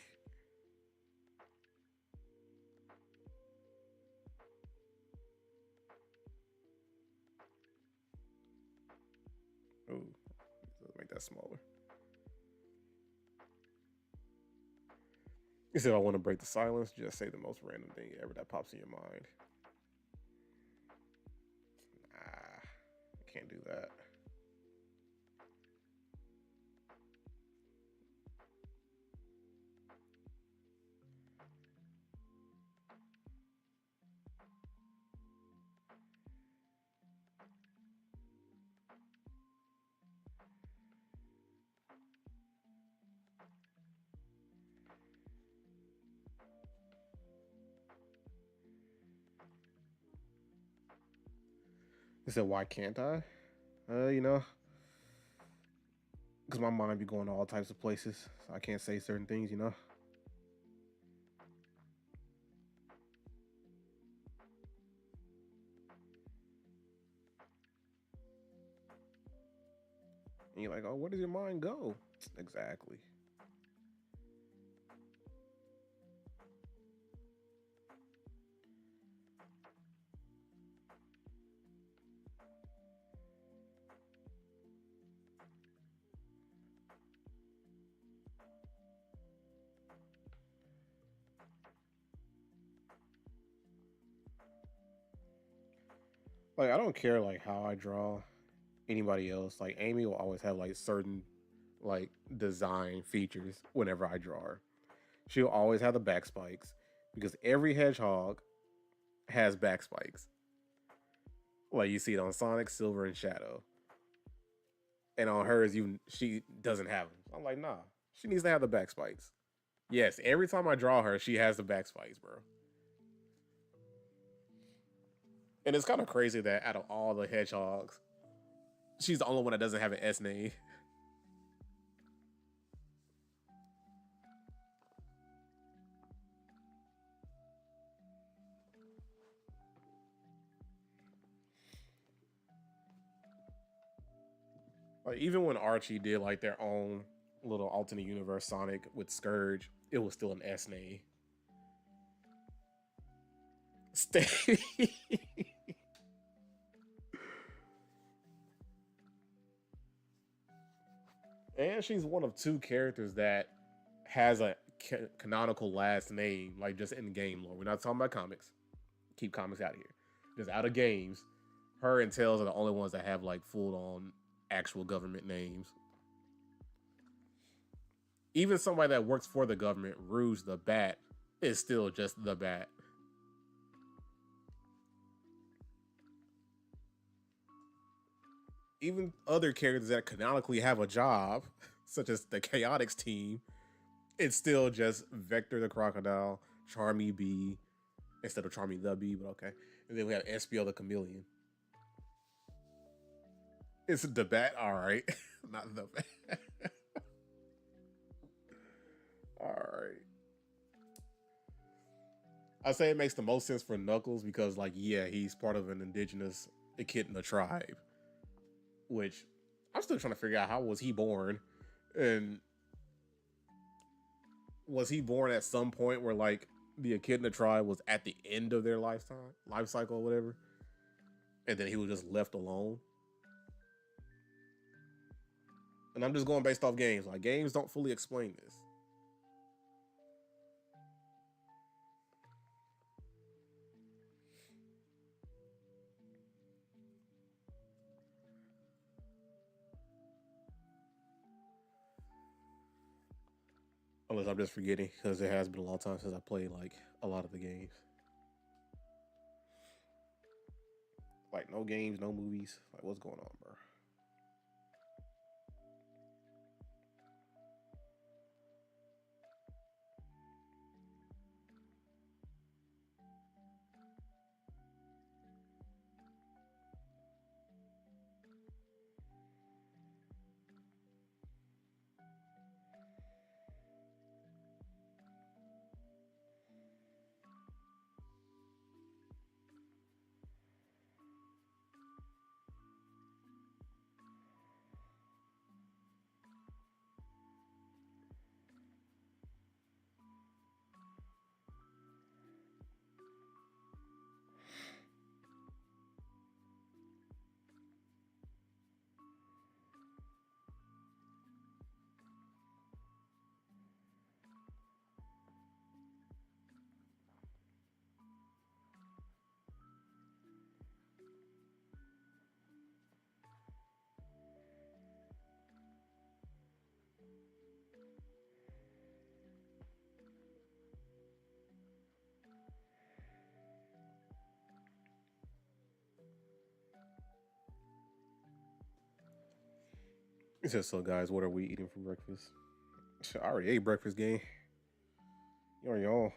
that's smaller. He said, I want to break the silence. Just say the most random thing ever that pops in your mind. Nah, I can't do that. He said, why can't I? You know, because my mind be going to all types of places. So I can't say certain things, you know? And you're like, oh, where does your mind go? Exactly. Like, I don't care, like, how I draw anybody else. Like, Amy will always have, like, certain, like, design features whenever I draw her. She'll always have the back spikes because every hedgehog has back spikes. Like you see it on Sonic, Silver, and Shadow, and on hers, she doesn't have them. I'm like, nah, she needs to have the back spikes. Yes, every time I draw her, she has the back spikes, bro. And it's kind of crazy that out of all the hedgehogs, she's the only one that doesn't have an S name. Like even when Archie did like their own little alternate universe Sonic with Scourge, it was still an S name. Stay. And she's one of two characters that has a canonical last name, like just in game lore. We're not talking about comics. Keep comics out of here. Just out of games, her and Tails are the only ones that have like full on actual government names. Even somebody that works for the government, Rouge the Bat, is still just the Bat. Even other characters that canonically have a job, such as the Chaotix team, it's still just Vector the Crocodile, Charmy Bee, instead of Charmy the Bee, but okay. And then we have Espiel the Chameleon. It's the Bat, all right. Not the Bat. All right. I say it makes the most sense for Knuckles because, like, yeah, he's part of an indigenous Echidna tribe, which I'm still trying to figure out how was he born, and was he born at some point where like the Echidna tribe was at the end of their life cycle, or whatever, and then he was just left alone. And I'm just going based off games. Like games don't fully explain this. Unless I'm just forgetting because it has been a long time since I played like a lot of the games. Like no games, no movies. Like what's going on, bro? It says, so guys, what are we eating for breakfast? I already ate breakfast, gang. You on your own.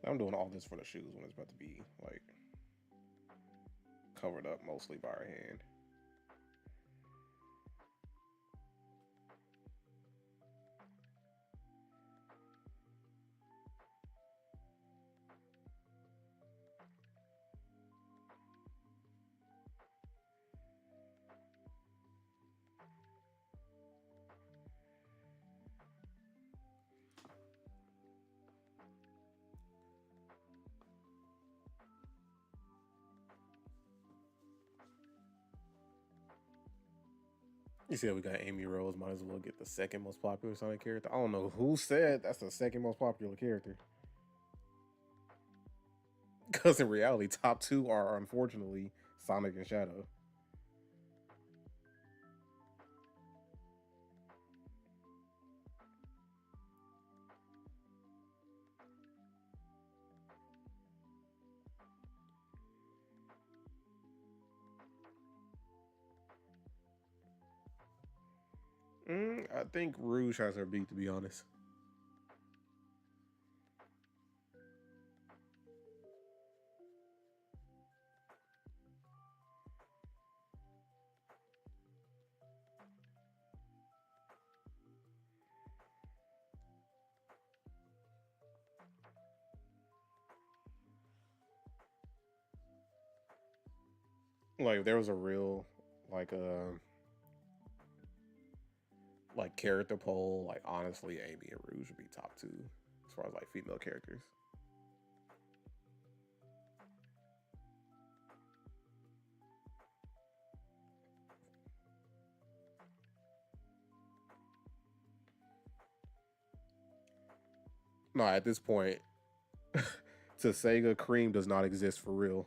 I'm doing all this for the shoes when it's about to be like covered up mostly by our hand. You see, we got Amy Rose. Might as well get the second most popular Sonic character. I don't know who said that's the second most popular character. Because in reality, top two are unfortunately Sonic and Shadow. I think Rouge has her beat, to be honest. Like, if there was a real, like, like character poll, like honestly, Amy and Rouge would be top two as far as like female characters. No, at this point, to Sega, Cream does not exist for real.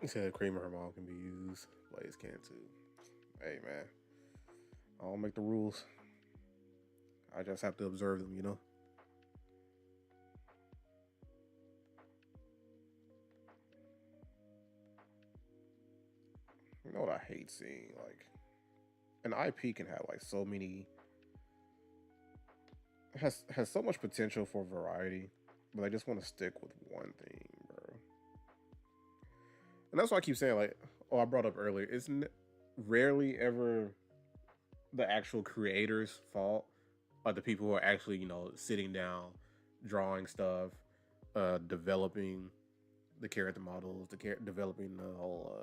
He said Cream and her mom can be used. Blaze can too. Hey man, I don't make the rules. I just have to observe them, you know. You know what I hate seeing? Like an IP can have like so many has so much potential for variety, but I just want to stick with one thing, bro. And that's why I keep saying like, oh, I brought up earlier. It's rarely ever the actual creator's fault, or the people who are actually sitting down, drawing stuff, developing the character models, developing the whole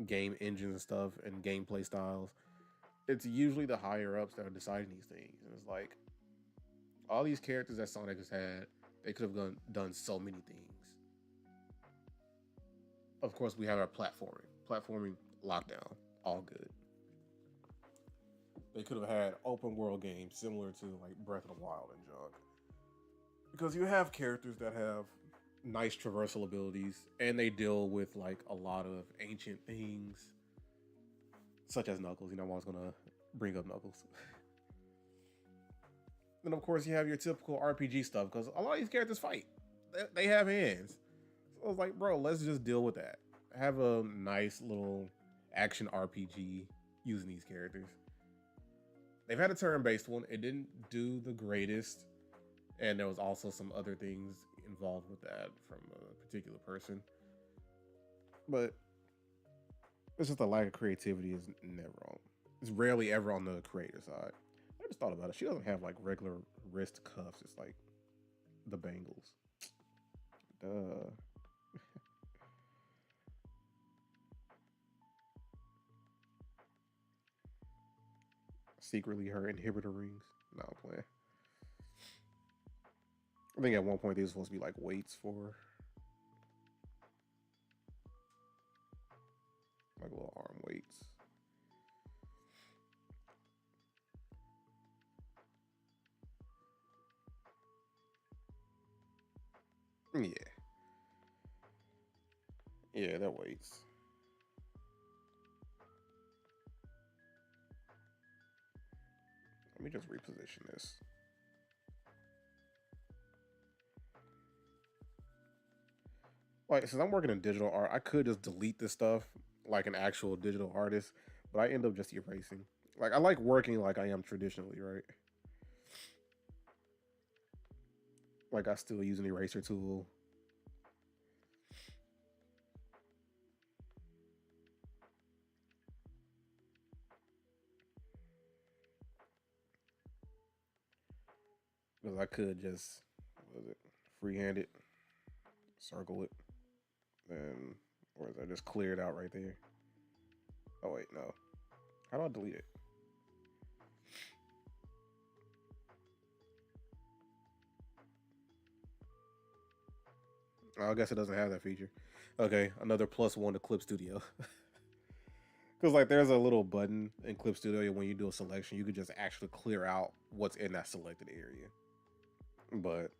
game engines and stuff and gameplay styles. it's usually the higher ups that are deciding these things, and it's like all these characters that Sonic has had, they could have done so many things. Of course, we have our platforming lockdown, all good. They could have had open world games similar to like Breath of the Wild and junk, because you have characters that have nice traversal abilities and they deal with like a lot of ancient things, such as Knuckles. I'm always gonna bring up Knuckles. Then of course you have your typical RPG stuff because a lot of these characters fight. They have hands. So I was like, bro, let's just deal with that. Have a nice little action RPG using these characters. They've had a turn-based one. It didn't do the greatest, and there was also some other things involved with that from a particular person. But it's just a lack of creativity is never on. It's rarely ever on the creator side. I just thought about it. She doesn't have like regular wrist cuffs. It's like the bangles. Duh. Secretly her inhibitor rings. No, I'm playing. I think at one point these were supposed to be like weights for like little arm weights. Yeah. Yeah, that weights. Let me just reposition this. Like, since I'm working in digital art, I could just delete this stuff like an actual digital artist, but I end up just erasing. Like, I like working like I am traditionally, right? Like, I still use an eraser tool. Because I could just, what is it, freehand it, circle it, then, or is that just clear it out right there? Oh, wait, no. How do I delete it? Oh, I guess it doesn't have that feature. Okay, another +1 to Clip Studio. Because like there's a little button in Clip Studio when you do a selection, you could just actually clear out what's in that selected area. But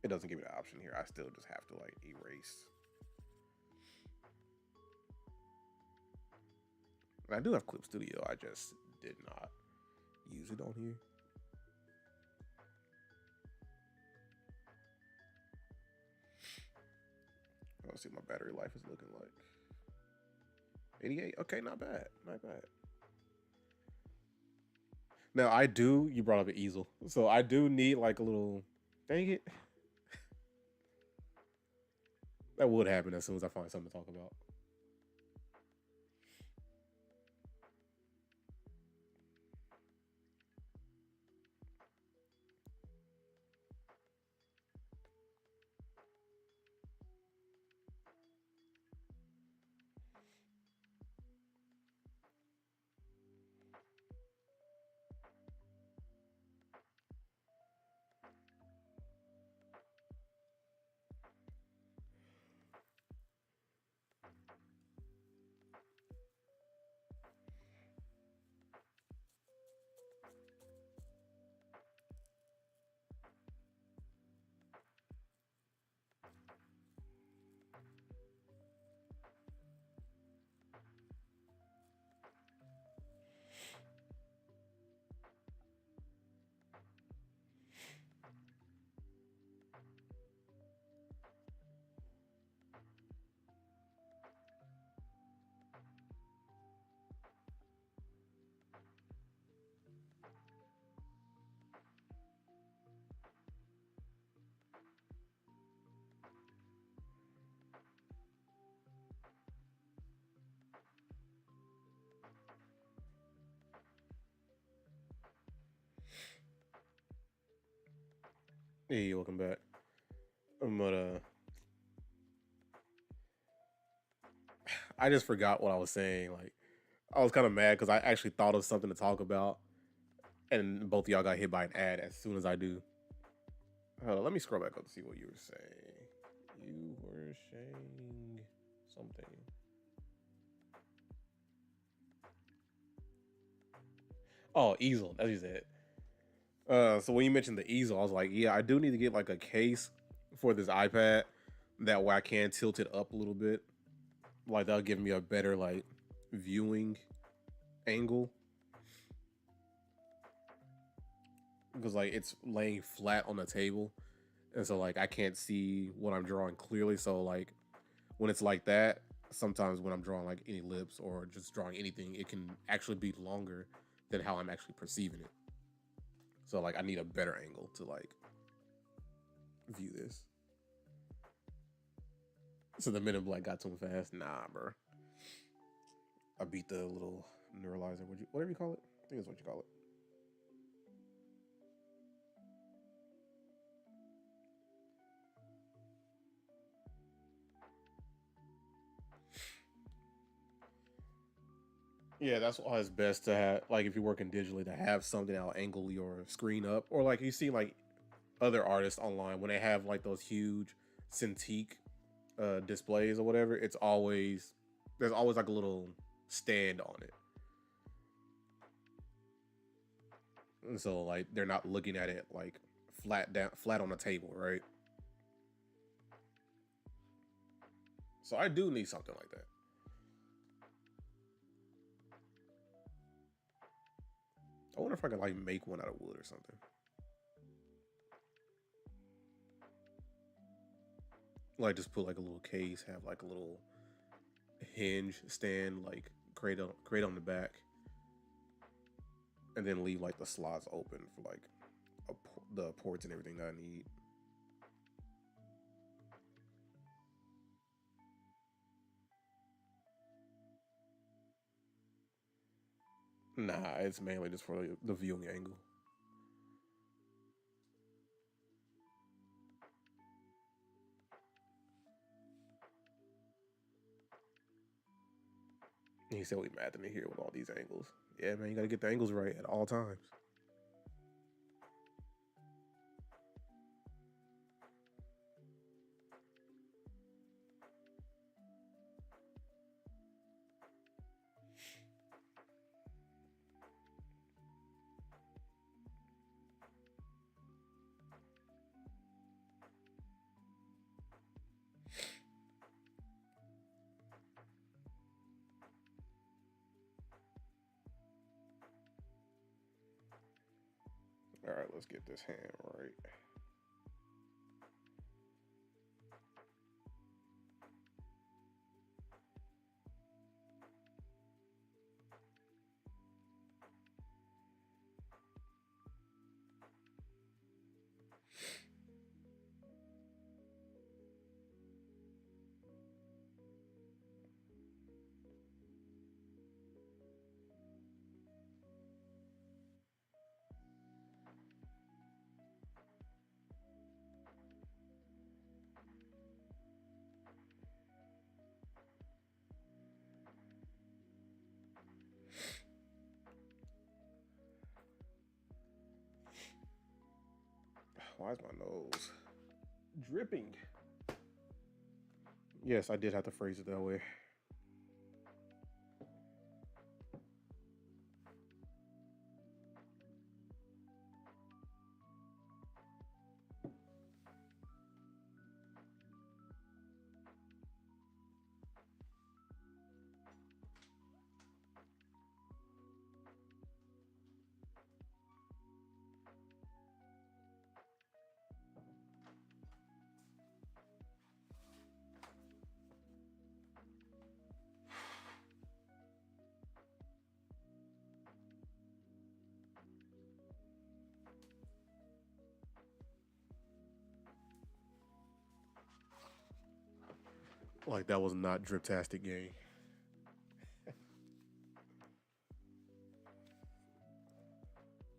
it doesn't give me the option here. I still just have to like erase. And I do have Clip Studio. I just did not use it on here. Let's see what my battery life is looking like. 88. Okay, not bad. Not bad. Now I do. You brought up an easel, so I do need like a little. Dang it. That would happen as soon as I find something to talk about. Hey, welcome back. But I just forgot what I was saying. Like I was kind of mad because I actually thought of something to talk about, and both of y'all got hit by an ad as soon as I do. Hold on, let me scroll back up to see what you were saying. You were saying something. Oh, easel. That's what you said. So when you mentioned the easel, I was like, yeah, I do need to get like a case for this iPad. That way I can tilt it up a little bit. Like that'll give me a better like viewing angle. Because like it's laying flat on the table. And so like I can't see what I'm drawing clearly. So like when it's like that, sometimes when I'm drawing like any lips or just drawing anything, it can actually be longer than how I'm actually perceiving it. So like I need a better angle to like view this. So the Men in Black got to him fast. Nah, bro. I beat the little neuralizer. Whatever you call it? I think that's what you call it. Yeah, that's why it's best to have, like, if you're working digitally, to have something that'll angle your screen up, or like you see like other artists online when they have like those huge Cintiq displays or whatever. It's always there's always like a little stand on it, and so like they're not looking at it like flat on the table, right? So I do need something like that. I wonder if I could like make one out of wood or something. Like just put like a little case, have like a little hinge stand, like crate on the back, and then leave like the slots open for like the ports and everything that I need. Nah, it's mainly just for the viewing angle. He said we mad at me here with all these angles. Yeah, man, you gotta get the angles right at all times. All right, let's get this hand right. Why is my nose dripping? Yes, I did have to phrase it that way. Like that was not driptastic gang.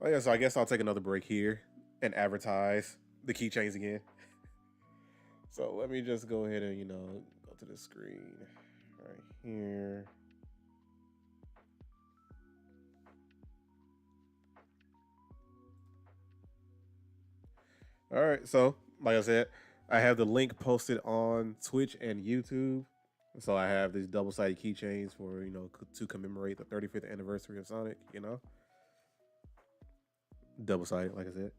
Oh yeah, so I guess I'll take another break here and advertise the keychains again. So let me just go ahead and go to the screen right here. All right, so like I said, I have the link posted on Twitch and YouTube. So I have these double-sided keychains for to commemorate the 35th anniversary of Sonic. Double-sided, like I said,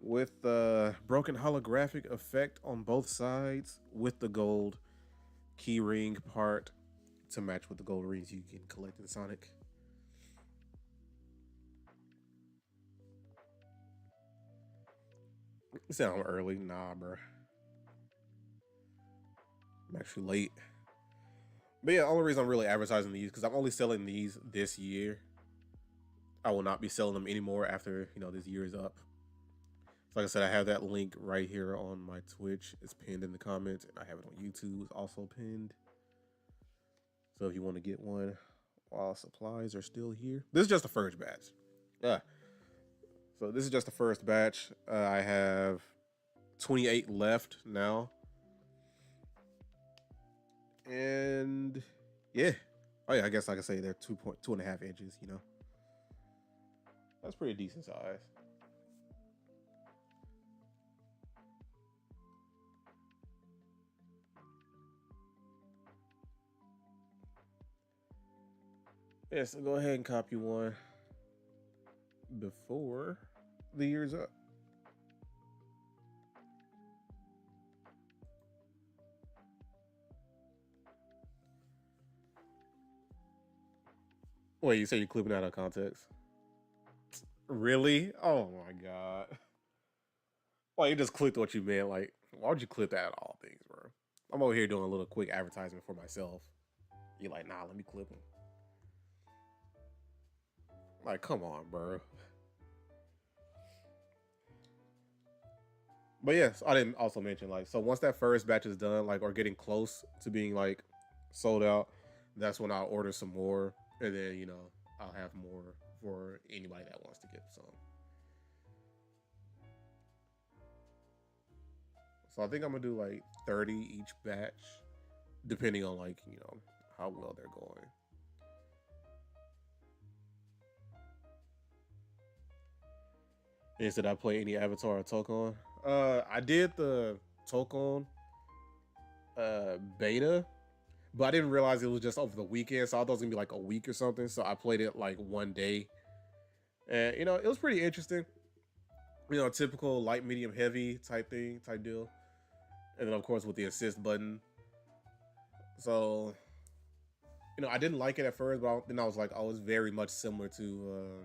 with the broken holographic effect on both sides, with the gold key ring part to match with the gold rings you can collect in Sonic. Sound early? Nah, bro. I'm actually late. But yeah, the only reason I'm really advertising these because I'm only selling these this year. I will not be selling them anymore after this year is up. So like I said, I have that link right here on my Twitch. It's pinned in the comments, and I have it on YouTube. It's also pinned. So if you want to get one while supplies are still here, this is just the first batch. Yeah. So this is just the first batch. I have 28 left now. And yeah. Oh yeah, I guess I can say they're 2.5 inches, That's pretty decent size. Yeah, so go ahead and copy one before the year's up. Wait, you say you're clipping out of context? Really? Oh my god. Well, you just clicked what you meant. Like, why would you clip that out of all things, bro? I'm over here doing a little quick advertisement for myself. You're like, nah, let me clip him. Like, come on, bro. But yes, I didn't also mention like so once that first batch is done, like or getting close to being like sold out, that's when I'll order some more, and then I'll have more for anybody that wants to get some. So I think I'm gonna do like 30 each batch, depending on like how well they're going. And did I play any Avatar or Tokon? I did the Tokon beta, but I didn't realize it was just over the weekend, so I thought it was gonna be like a week or something. So I played it like one day, and it was pretty interesting. Typical light, medium, heavy type thing, type deal. And then of course with the assist button. So I didn't like it at first, but then I was like, oh, it's very much similar to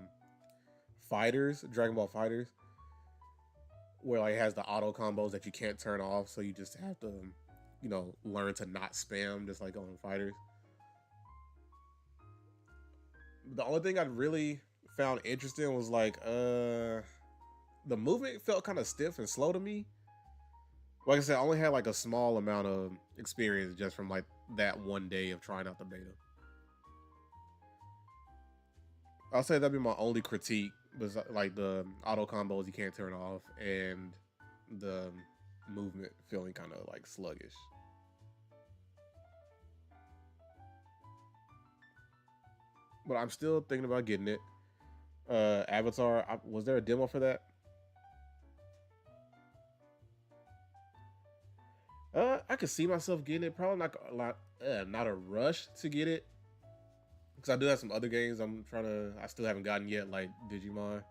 Fighters, Dragon Ball Fighters, where like it has the auto combos that you can't turn off, so you just have to, learn to not spam, just like on Fighters. The only thing I really found interesting was like the movement felt kind of stiff and slow to me. Like I said, I only had like a small amount of experience just from like that one day of trying out the beta. I'll say that'd be my only critique, was like the auto combos you can't turn off and the movement feeling kind of like sluggish. But I'm still thinking about getting it. Avatar, was there a demo for that? I could see myself getting it. Probably not a lot, not a rush to get it, because I do have some other games I still haven't gotten yet, like Digimon.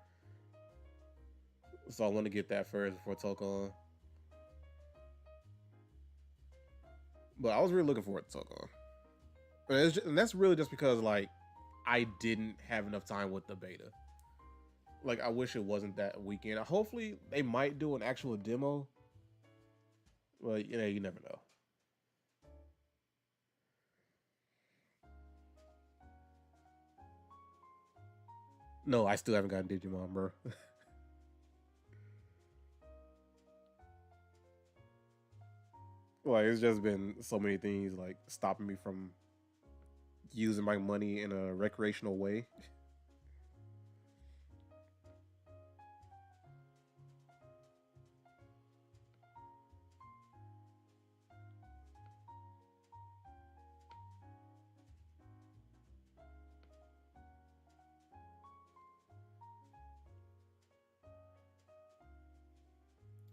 So I want to get that first before Tokon. But I was really looking forward to Tokon, and that's really just because like I didn't have enough time with the beta. Like I wish it wasn't that weekend. Hopefully they might do an actual demo, but you never know. No, I still haven't gotten Digimon, bro. Like it's just been so many things like stopping me from using my money in a recreational way.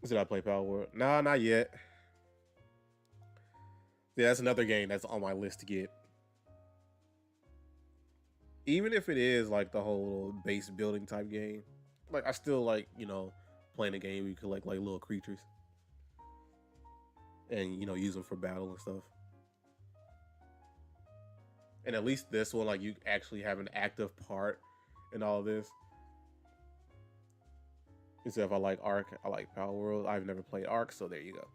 Did I play Power World? Nah, not yet. Yeah, that's another game that's on my list to get. Even if it is like the whole base building type game, like I still like playing a game where you collect like little creatures and use them for battle and stuff. And at least this one, like you actually have an active part in all of this. Instead of I like Ark, I like Power World. I've never played Ark, so there you go.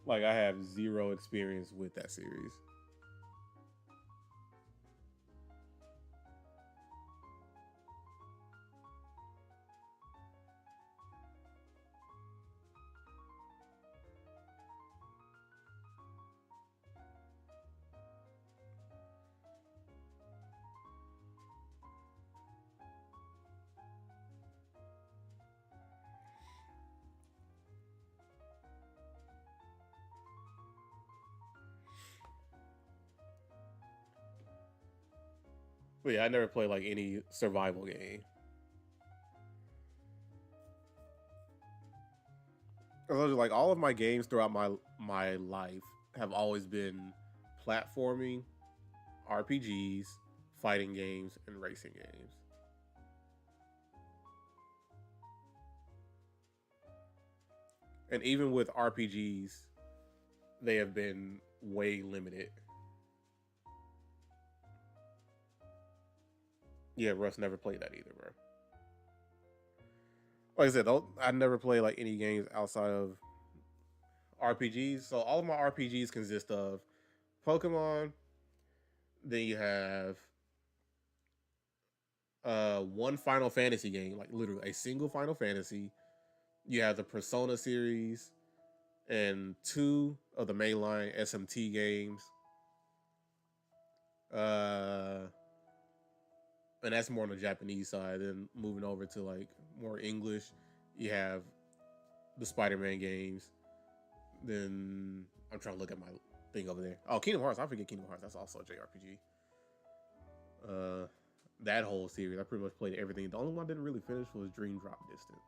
Like I have zero experience with that series. But yeah, I never played like any survival game. Like all of my games throughout my life have always been platforming, RPGs, fighting games, and racing games. And even with RPGs, they have been way limited. Yeah, Russ never played that either, bro. Like I said, I never play like any games outside of RPGs. So all of my RPGs consist of Pokemon. Then you have one Final Fantasy game, like literally a single Final Fantasy. You have the Persona series and two of the mainline SMT games. Uh, and that's more on the Japanese side. Then moving over to like more English, you have the Spider-Man games. Then I'm trying to look at my thing over there. Oh, Kingdom Hearts. I forget Kingdom Hearts. That's also a JRPG. That whole series, I pretty much played everything. The only one I didn't really finish was Dream Drop Distance.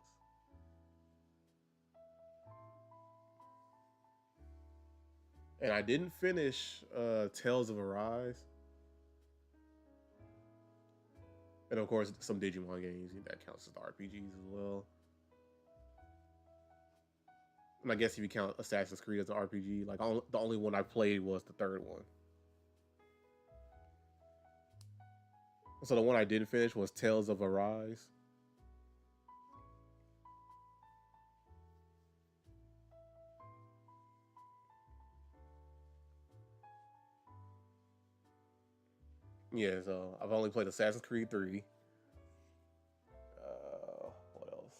And I didn't finish Tales of Arise. And of course, some Digimon games that counts as the RPGs as well. And I guess if you count Assassin's Creed as an RPG, like the only one I played was the third one. So the one I didn't finish was Tales of Arise. Yeah, so I've only played Assassin's Creed 3. What else?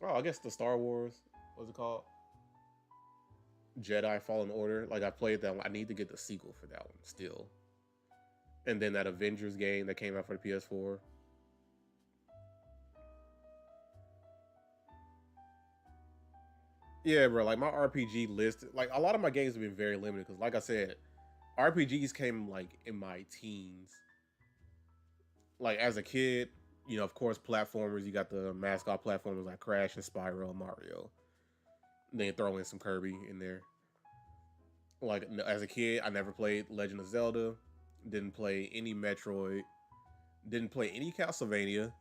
Oh, I guess the Star Wars. What's it called? Jedi Fallen Order. Like I played that one. I need to get the sequel for that one still. And then that Avengers game that came out for the PS4. Yeah, bro. Like my RPG list, like a lot of my games have been very limited because, like I said, RPGs came like in my teens. Like as a kid, of course, platformers. You got the mascot platformers like Crash and Spyro and Mario. Then throw in some Kirby in there. Like as a kid, I never played Legend of Zelda. Didn't play any Metroid. Didn't play any Castlevania.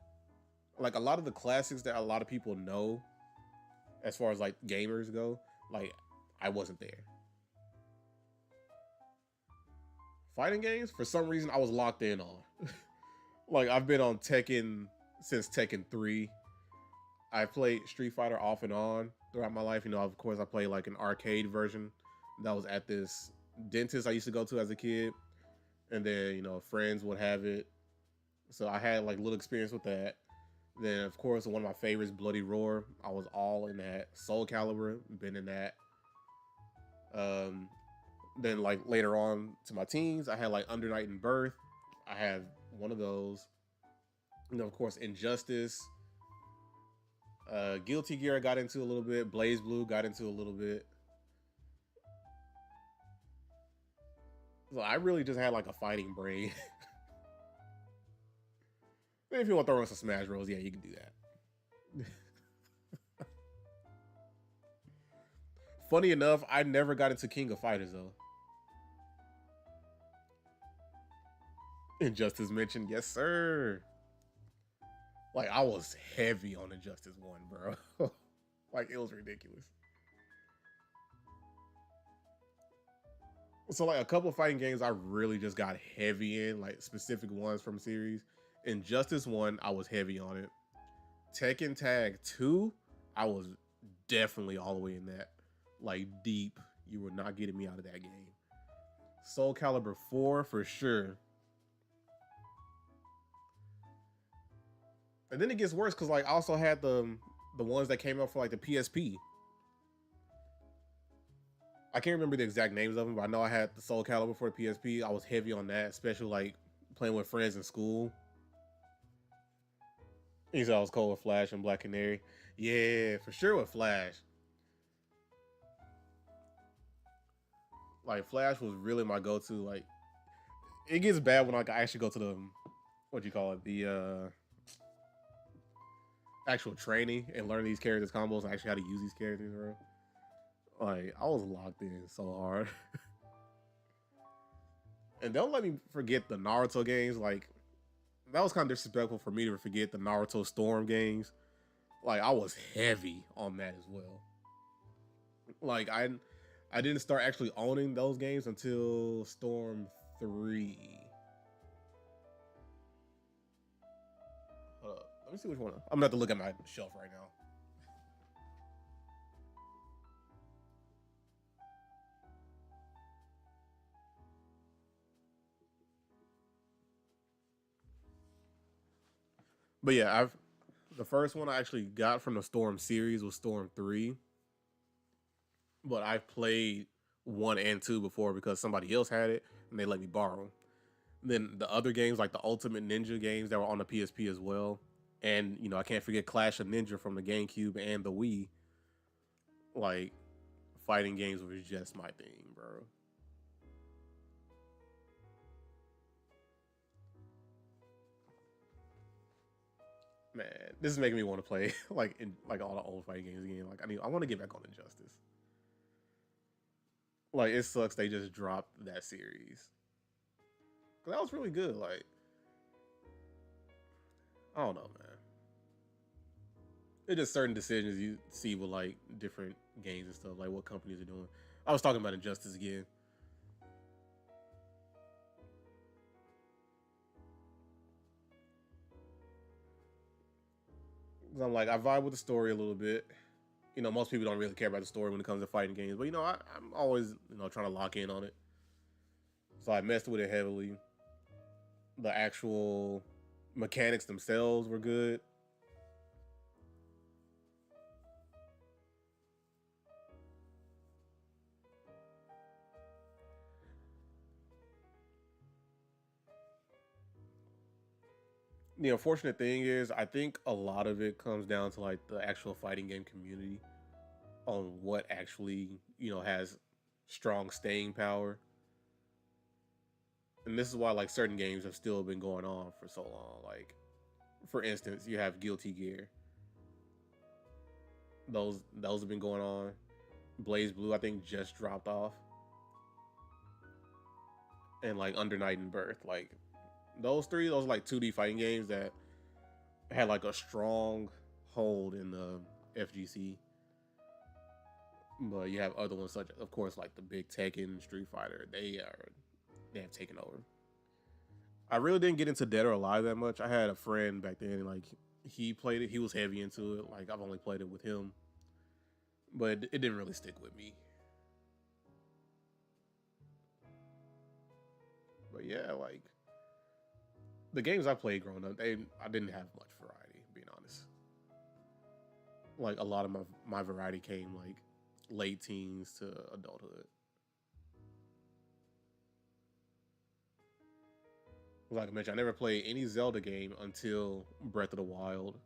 Like a lot of the classics that a lot of people know, as far as like gamers go, like I wasn't there. Fighting games, for some reason, I was locked in on. Like I've been on Tekken since Tekken 3. I played Street Fighter off and on throughout my life. Of course, I played like an arcade version that was at this dentist I used to go to as a kid, and then friends would have it. So I had like little experience with that. Then of course one of my favorites, Bloody Roar. I was all in that. Soul Calibur, been in that. Um, then like later on to my teens, I had like Under Night and Birth. I had one of those. Of course, Injustice. Guilty Gear I got into a little bit. Blaze Blue got into a little bit. So I really just had like a fighting brain. If you want to throw in some Smash Bros, yeah, you can do that. Funny enough, I never got into King of Fighters though. Injustice mentioned, yes sir. Like I was heavy on Injustice 1, bro. Like it was ridiculous. So like a couple of fighting games I really just got heavy in, like specific ones from series. Injustice 1, I was heavy on it. Tekken Tag 2, I was definitely all the way in that. Like deep. You were not getting me out of that game. Soul Calibur 4 for sure. And then it gets worse because like I also had the ones that came out for like the PSP. I can't remember the exact names of them, but I know I had the Soul Calibur for the PSP. I was heavy on that, especially like playing with friends in school. You said I was cold with Flash and Black Canary. Yeah, for sure with Flash. Like Flash was really my go-to. Like it gets bad when like I actually go to the what do you call it? The actual training and learn these characters combos and actually how to use these characters, bro. Like I was locked in so hard. And don't let me forget the Naruto games. Like that was kind of disrespectful for me to forget the Naruto Storm games. Like I was heavy on that as well. Like I didn't start actually owning those games until Storm 3. Hold up. Let me see which one. I'm gonna have to look at my shelf right now. But yeah, I've the first one I actually got from the Storm series was Storm 3. But I've played 1 and 2 before because somebody else had it and they let me borrow. Then the other games like the Ultimate Ninja games that were on the PSP as well. And you know, I can't forget Clash of Ninja from the GameCube and the Wii. Like fighting games was just my thing, bro. Man, this is making me want to play like all the old fighting games again. Like I want to get back on Injustice. Like it sucks they just dropped that series. That was really good. Like I don't know, man. It's just certain decisions you see with like different games and stuff, like what companies are doing. I was talking about Injustice again. 'Cause I'm like I vibe with the story a little bit. You know, most people don't really care about the story when it comes to fighting games, but you know, I'm always trying to lock in on it. So I messed with it heavily. The actual mechanics themselves were good. The unfortunate thing is, I think a lot of it comes down to like the actual fighting game community on what actually has strong staying power. And this is why like certain games have still been going on for so long. Like for instance, you have Guilty Gear. Those have been going on. Blaze Blue, I think, just dropped off, and like Under Night and Birth, like those like 2D fighting games that had like a strong hold in the FGC. But you have other ones such, of course, like the big Tekken, Street Fighter. They have taken over. I really didn't get into Dead or Alive that much. I had a friend back then, like he played it. He was heavy into it. Like I've only played it with him, but it didn't really stick with me. But yeah, like the games I played growing up, I didn't have much variety, being honest. Like a lot of my variety came like late teens to adulthood. Like I mentioned, I never played any Zelda game until Breath of the Wild.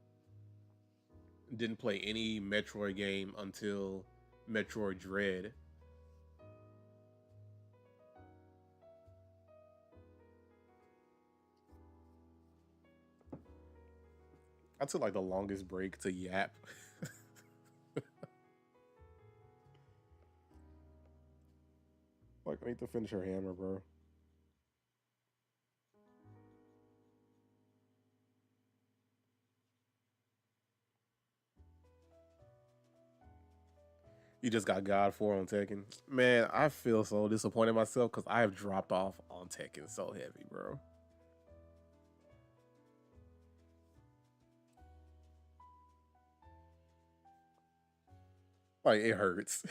Didn't play any Metroid game until Metroid Dread. I took like the longest break to yap. Like I need to finish her hammer, bro. You just got God 4 on Tekken. Man, I feel so disappointed in myself because I have dropped off on Tekken so heavy, bro. Like it hurts.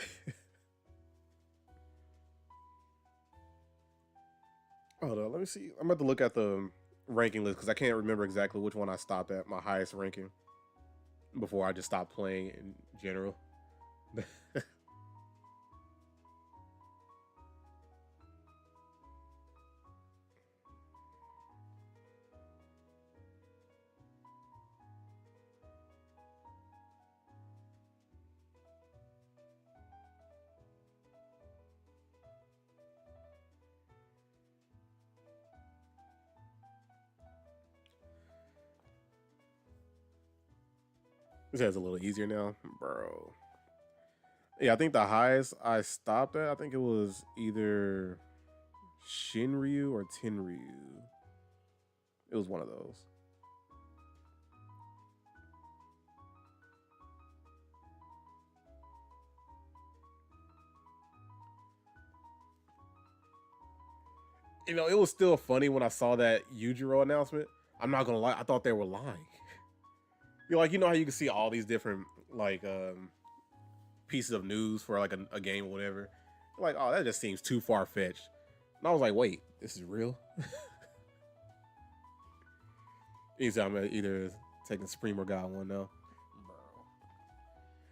Hold on, let me see. I'm about to look at the ranking list because I can't remember exactly which one I stopped at my highest ranking before I just stopped playing in general. This has a little easier now, bro. Yeah, I think the highest I stopped at, I think it was either Shinryu or Tenryu. It was one of those. You know, it was still funny when I saw that Yujiro announcement. I'm not gonna lie, I thought they were lying. You're like, you know how you can see all these different like pieces of news for like a game or whatever. Like, oh, that just seems too far fetched. And I was like, wait, this is real. Anytime I'm either taking Supreme or God one now. Bro.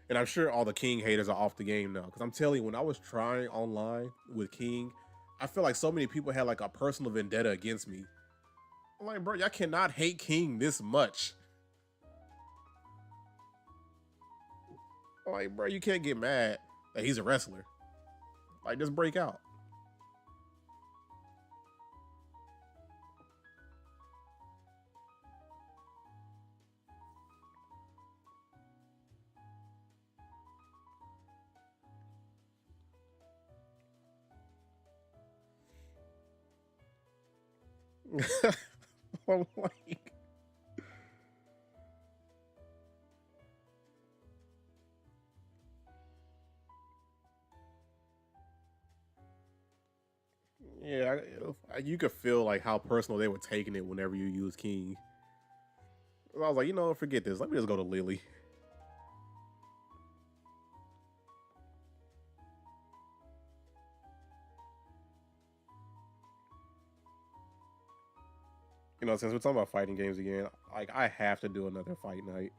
And I'm sure all the King haters are off the game now. Because I'm telling you, when I was trying online with King, I feel like so many people had like a personal vendetta against me. I'm like, bro, y'all cannot hate King this much. I'm like, bro, you can't get mad that he's a wrestler. Like, just break out. I'm like, yeah, you could feel like how personal they were taking it whenever you use King. I was like, you know, forget this. Let me just go to Lily. You know, since we're talking about fighting games again, like I have to do another fight night.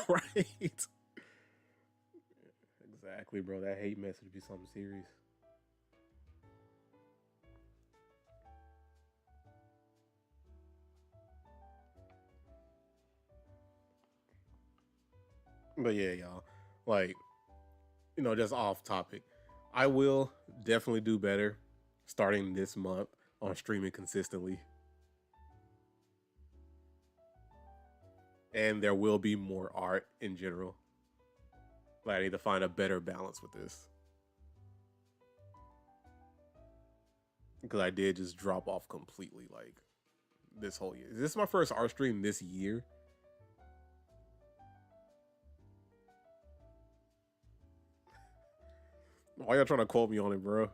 Right? Exactly, bro. That hate message be something serious. But yeah, y'all. Like, you know, just off topic. I will definitely do better starting this month on streaming consistently. And there will be more art in general. Like, I need to find a better balance with this. Because I did just drop off completely, like, this whole year. Is this my first art stream this year? Why y'all trying to quote me on it, bro?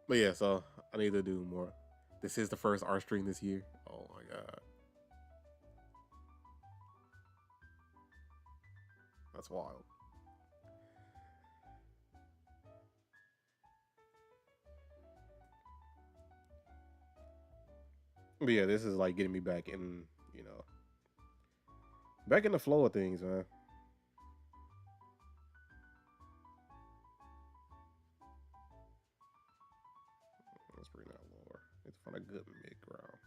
But yeah, so I need to do more. This is the first art stream this year. Oh my god, that's wild. But yeah, this is like getting me back in, you know, back in the flow of things, man. Let's bring that lower. It's find a good mid ground.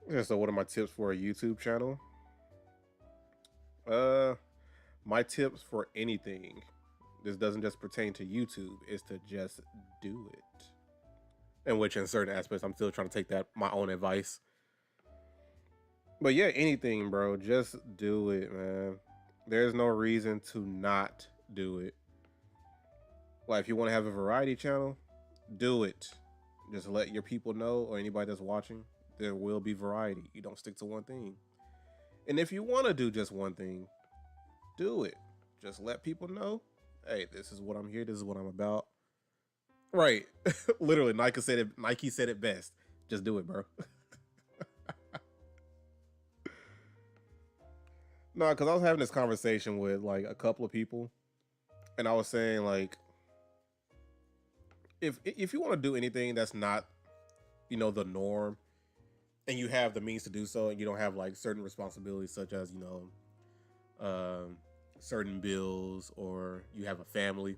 Yeah, so what are my tips for a YouTube channel? Uh, my tips for anything. This doesn't just pertain to YouTube. Is to just do it. In which, in certain aspects, I'm still trying to take that my own advice. But yeah, anything, bro. Just do it, man. There's no reason to not do it. Like, if you want to have a variety channel, do it. Just let your people know, or anybody that's watching, there will be variety. You don't stick to one thing. And if you want to do just one thing, do it. Just let people know, hey, this is what I'm here. This is what I'm about. Right. Literally, Nike said it best. Just do it, bro. No, because I was having this conversation with like a couple of people, and I was saying like, if you want to do anything that's not, the norm, and you have the means to do so, and you don't have like certain responsibilities such as um, certain bills, or you have a family,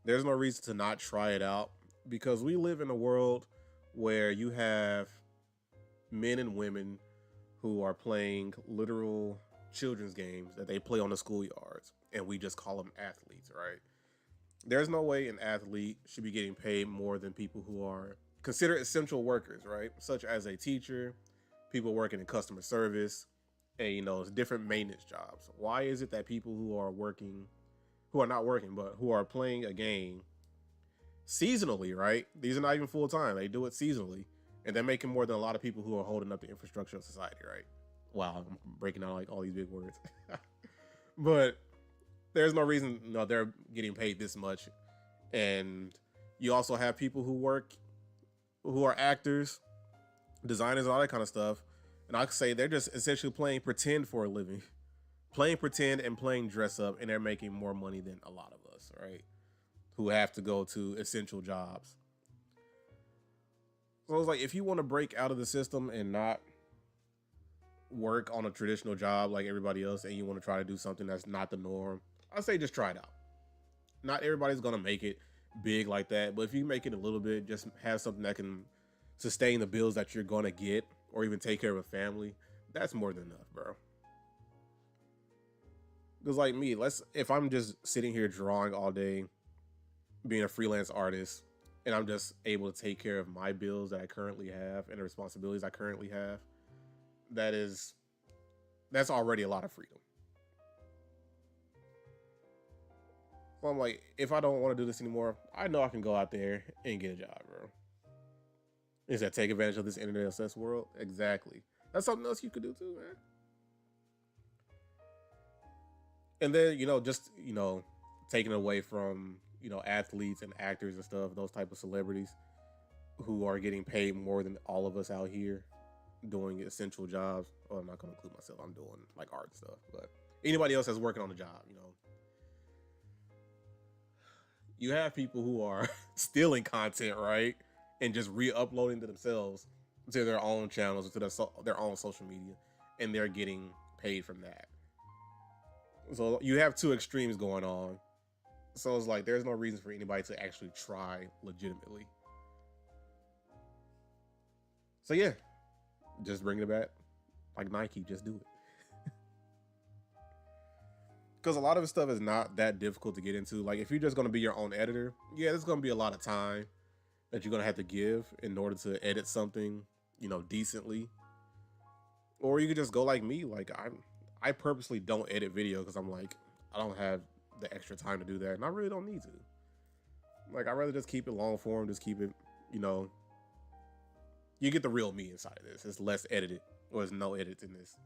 there's no reason to not try it out, because we live in a world where you have men and women who are playing literal children's games that they play on the schoolyards, and we just call them athletes, right? There's no way an athlete should be getting paid more than people who are considered essential workers, right? Such as a teacher, people working in customer service, and different maintenance jobs. Why is it that people who are not working, but who are playing a game seasonally, right? These are not even full time. They do it seasonally, and they're making more than a lot of people who are holding up the infrastructure of society, right? Wow, I'm breaking out like all these big words. But there's no reason they're getting paid this much. And you also have people who are actors, designers, all that kind of stuff. And I could say they're just essentially playing pretend for a living, playing pretend and playing dress up, and they're making more money than a lot of us, right? Who have to go to essential jobs. So it's like, if you want to break out of the system and not work on a traditional job like everybody else, and you want to try to do something that's not the norm, I say just try it out. Not everybody's gonna make it big like that, but if you make it a little bit, just have something that can sustain the bills that you're gonna get, or even take care of a family, that's more than enough, bro. Because like me, if I'm just sitting here drawing all day, being a freelance artist, and I'm just able to take care of my bills that I currently have and the responsibilities I currently have, that is that's already a lot of freedom. So I'm like, if I don't want to do this anymore, I know I can go out there and get a job, bro. Is that take advantage of this internet obsessed world? Exactly. That's something else you could do too, man. And then, just, taking away from, athletes and actors and stuff, those type of celebrities who are getting paid more than all of us out here doing essential jobs. Oh, I'm not going to include myself. I'm doing like art stuff, but anybody else that's working on the job, you have people who are stealing content, right? And just re-uploading to themselves, to their own channels, to their own social media, and they're getting paid from that. So you have two extremes going on. So it's like there's no reason for anybody to actually try legitimately. So yeah, just bring it back like Nike. Just do it. Because a lot of the stuff is not that difficult to get into. Like, if you're just going to be your own editor, yeah, there's going to be a lot of time that you're going to have to give in order to edit something, decently. Or you could just go like me. Like, I purposely don't edit video because I'm like, I don't have the extra time to do that, and I really don't need to. Like, I'd rather just keep it long form, just keep it, you know, you get the real me inside of this. It's less edited, or there's no edits in this.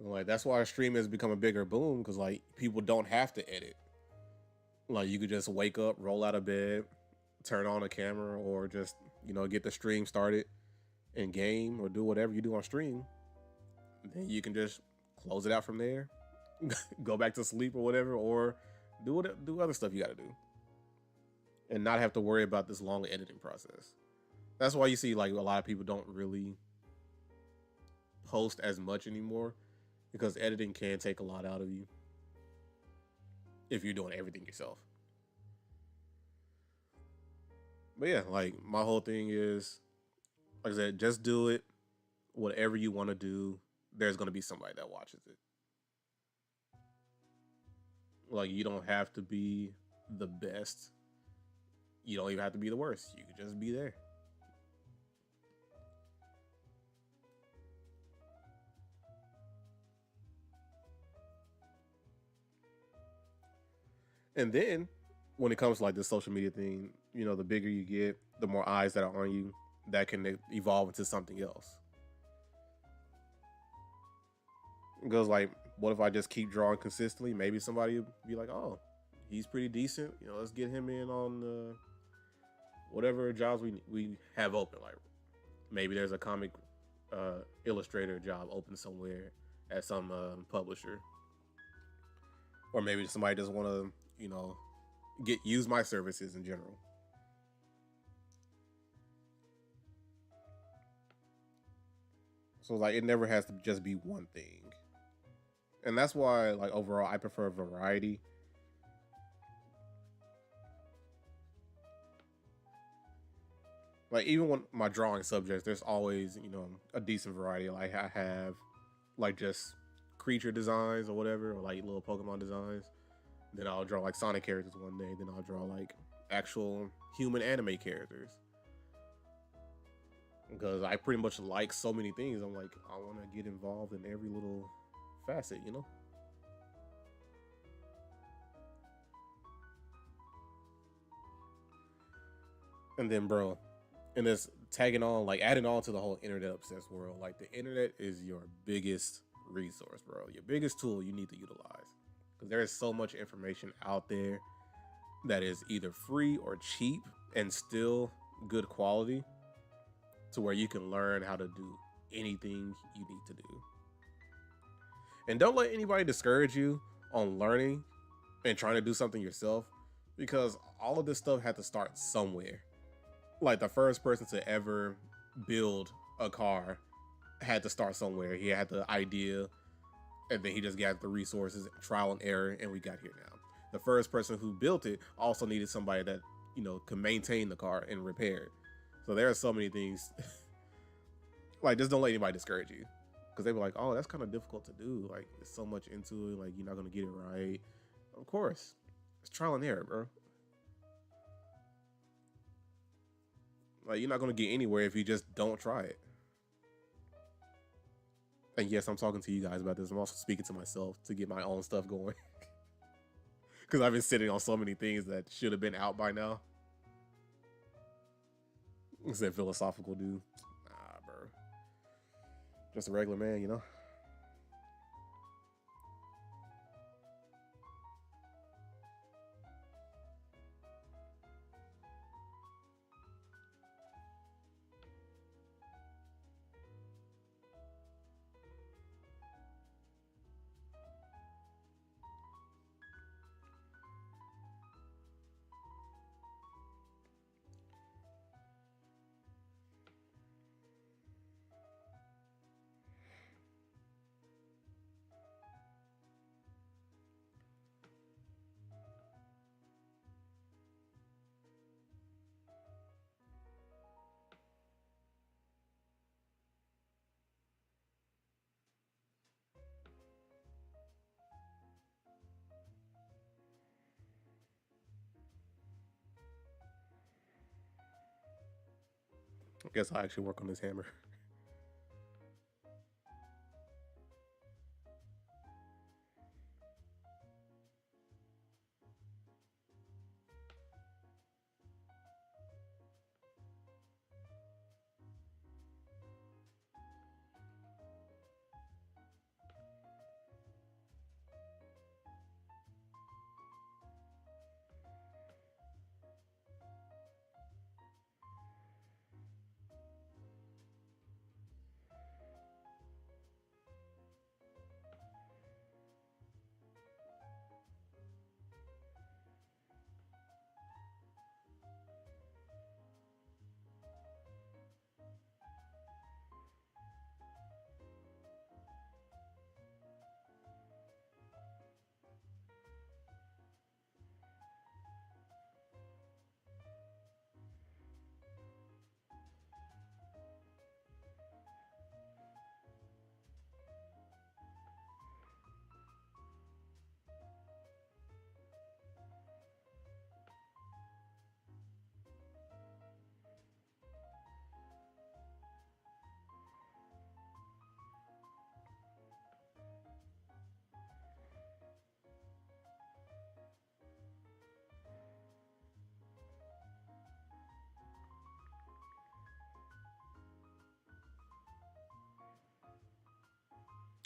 Like, that's why streaming has become a bigger boom, because like people don't have to edit. Like, you could just wake up, roll out of bed, turn on a camera, or just get the stream started and game or do whatever you do on stream. Then you can just close it out from there, go back to sleep or whatever, or do other stuff you got to do, and not have to worry about this long editing process. That's why you see like a lot of people don't really post as much anymore, because editing can take a lot out of you if you're doing everything yourself. But yeah, like my whole thing is Like I said, just do it. Whatever you want to do, there's gonna be somebody that watches it. Like you don't have to be the best. You don't even have to be the worst. You could just be there. And then when it comes to like the social media thing, the bigger you get, the more eyes that are on you, that can evolve into something else. It goes like, what if I just keep drawing consistently? Maybe somebody will be like, oh, he's pretty decent. Let's get him in on whatever jobs we have open. Like maybe there's a comic illustrator job open somewhere at some publisher, or maybe somebody just want to get use my services in general. So like it never has to just be one thing. And that's why like overall I prefer variety. Like even when my drawing subjects, there's always a decent variety. Like I have like just creature designs or whatever, or like little Pokemon designs. Then I'll draw like Sonic characters one day. Then I'll draw like actual human anime characters, because I pretty much like so many things. I'm like, I want to get involved in every little facet. And then, bro, and this tagging on, like adding on to the whole internet obsessed world, like the internet is your biggest resource, bro. Your biggest tool you need to utilize, because there is so much information out there that is either free or cheap and still good quality, to where you can learn how to do anything you need to do. And don't let anybody discourage you on learning and trying to do something yourself, because all of this stuff had to start somewhere. Like the first person to ever build a car had to start somewhere. He had the idea, and then he just got the resources, trial and error, and we got here now. The first person who built it also needed somebody that could maintain the car and repair it. So there are so many things. Like, just don't let anybody discourage you, because they were like, "Oh, that's kind of difficult to do. Like, it's so much into it. Like, you're not gonna get it right." Of course, it's trial and error, bro. Like, you're not gonna get anywhere if you just don't try it. And yes, I'm talking to you guys about this. I'm also speaking to myself to get my own stuff going, because I've been sitting on so many things that should have been out by now. It's that philosophical dude. Nah, bro. Just a regular man. I guess I'll actually work on this hammer.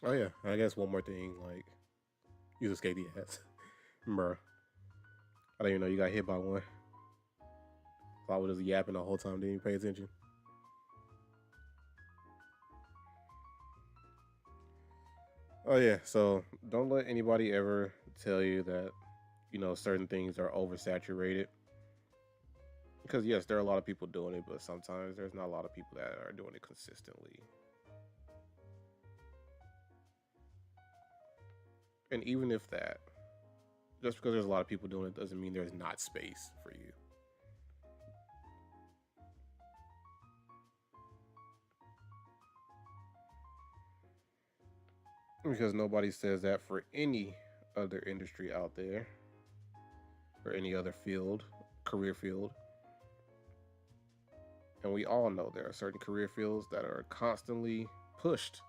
Oh yeah, I guess one more thing, like you escaped the ass, bro. I didn't even know you got hit by one. I was just yapping the whole time, didn't even pay attention. Oh yeah, so don't let anybody ever tell you that certain things are oversaturated. Because yes, there are a lot of people doing it, but sometimes there's not a lot of people that are doing it consistently. And even if that, just because there's a lot of people doing it doesn't mean there's not space for you. Because nobody says that for any other industry out there or any other field, career field. And we all know there are certain career fields that are constantly pushed.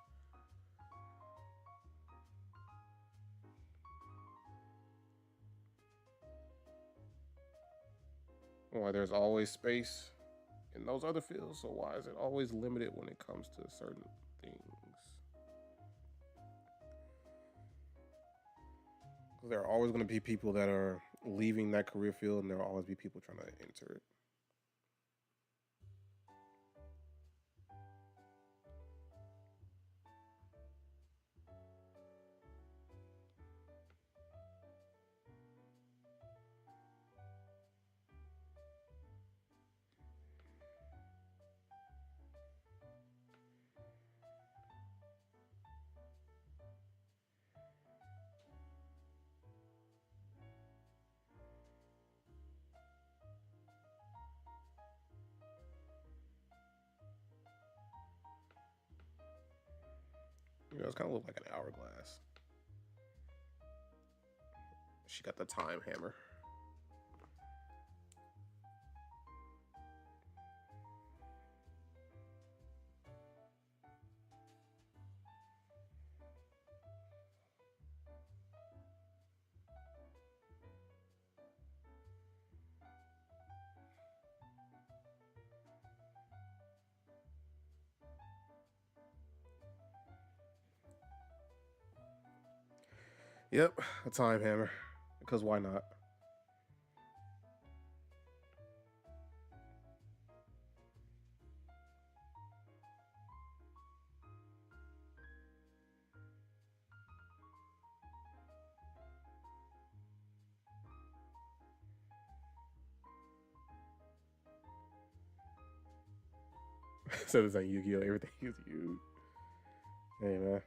Why there's always space in those other fields, so why is it always limited when it comes to certain things? Because there are always going to be people that are leaving that career field, and there will always be people trying to enter it. It's kind of look like an hourglass. She got the time hammer. Yep, a time hammer. Because why not? So this ain't Yu-Gi-Oh! Everything is you. Hey man.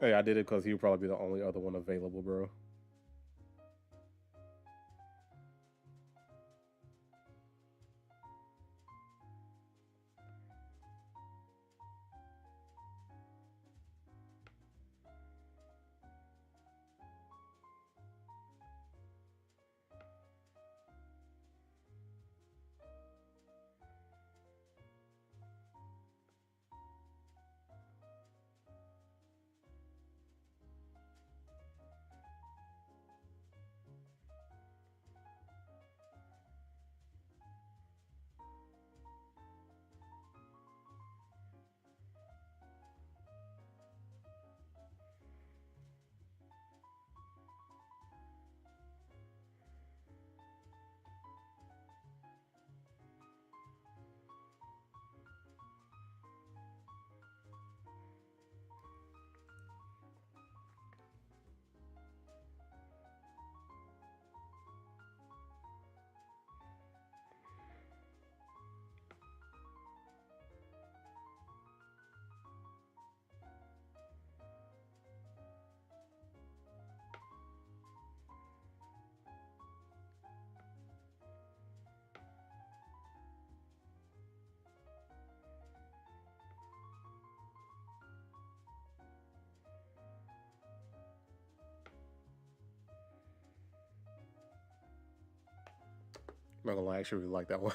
Hey, I did it because he would probably be the only other one available, bro. not gonna lie, I actually really like that one.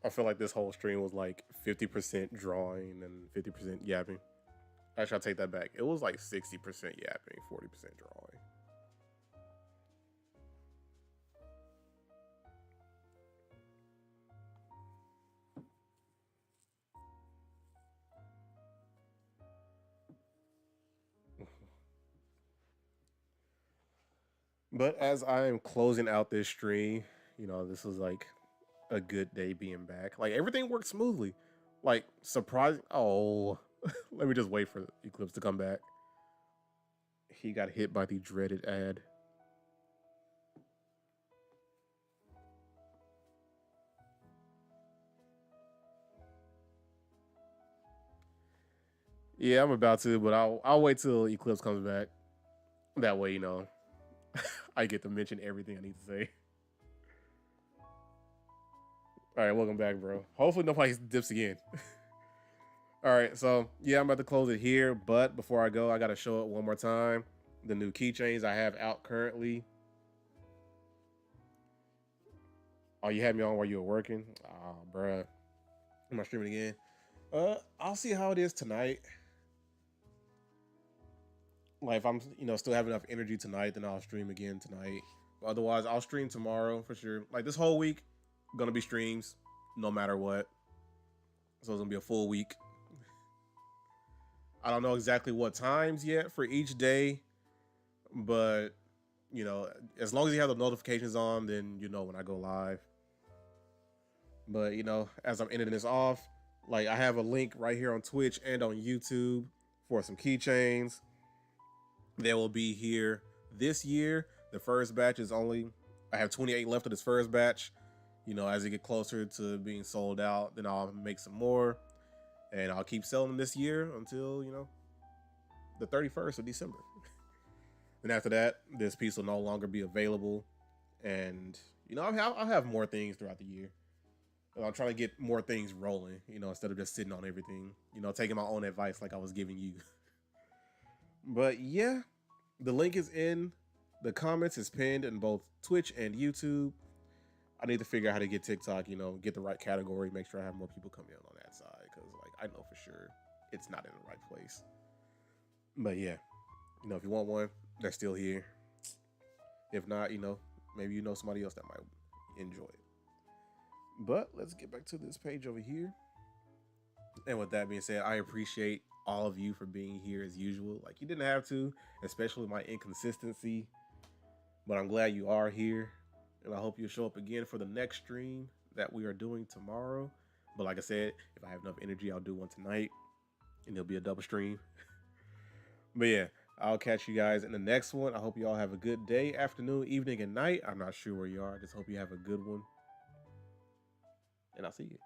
I feel like this whole stream was like 50% drawing and 50% yapping. Actually, I'll take that back. It was like 60% yapping, 40% drawing. But as I am closing out this stream, this is like a good day being back. Like everything worked smoothly. Like surprising. Oh, let me just wait for Eclipse to come back. He got hit by the dreaded ad. Yeah, I'm about to, but I'll wait till Eclipse comes back. That way, I get to mention everything I need to say. All right, welcome back, bro. Hopefully nobody dips again. All right, so yeah, I'm about to close it here, but before I go, I gotta show it one more time. The new keychains I have out currently. Oh, you had me on while you were working? Oh, bruh. I'm not streaming again. I'll see how it is tonight. Like if I'm, still have enough energy tonight, then I'll stream again tonight. But otherwise, I'll stream tomorrow for sure. Like this whole week, gonna be streams, no matter what. So it's gonna be a full week. I don't know exactly what times yet for each day, but as long as you have the notifications on, then you know when I go live. But as I'm ending this off, like I have a link right here on Twitch and on YouTube for some keychains. They will be here this year. The first batch is I have 28 left of this first batch. As it get closer to being sold out, then I'll make some more. And I'll keep selling them this year until, the 31st of December. And after that, this piece will no longer be available. And, I'll have more things throughout the year. I'm trying to get more things rolling, instead of just sitting on everything, taking my own advice like I was giving you. But yeah, the link is in the comments. Is pinned in both Twitch and YouTube. I need to figure out how to get TikTok, get the right category, make sure I have more people come in on that side. Because, I know for sure it's not in the right place. But yeah, if you want one, they're still here. If not, maybe somebody else that might enjoy it. But let's get back to this page over here. And with that being said, I appreciate all of you for being here as usual. Like you didn't have to, especially my inconsistency. But I'm glad you are here. And I hope you'll show up again for the next stream that we are doing tomorrow. But like I said, if I have enough energy, I'll do one tonight. And it'll be a double stream. But yeah, I'll catch you guys in the next one. I hope you all have a good day, afternoon, evening, and night. I'm not sure where you are. I just hope you have a good one. And I'll see you.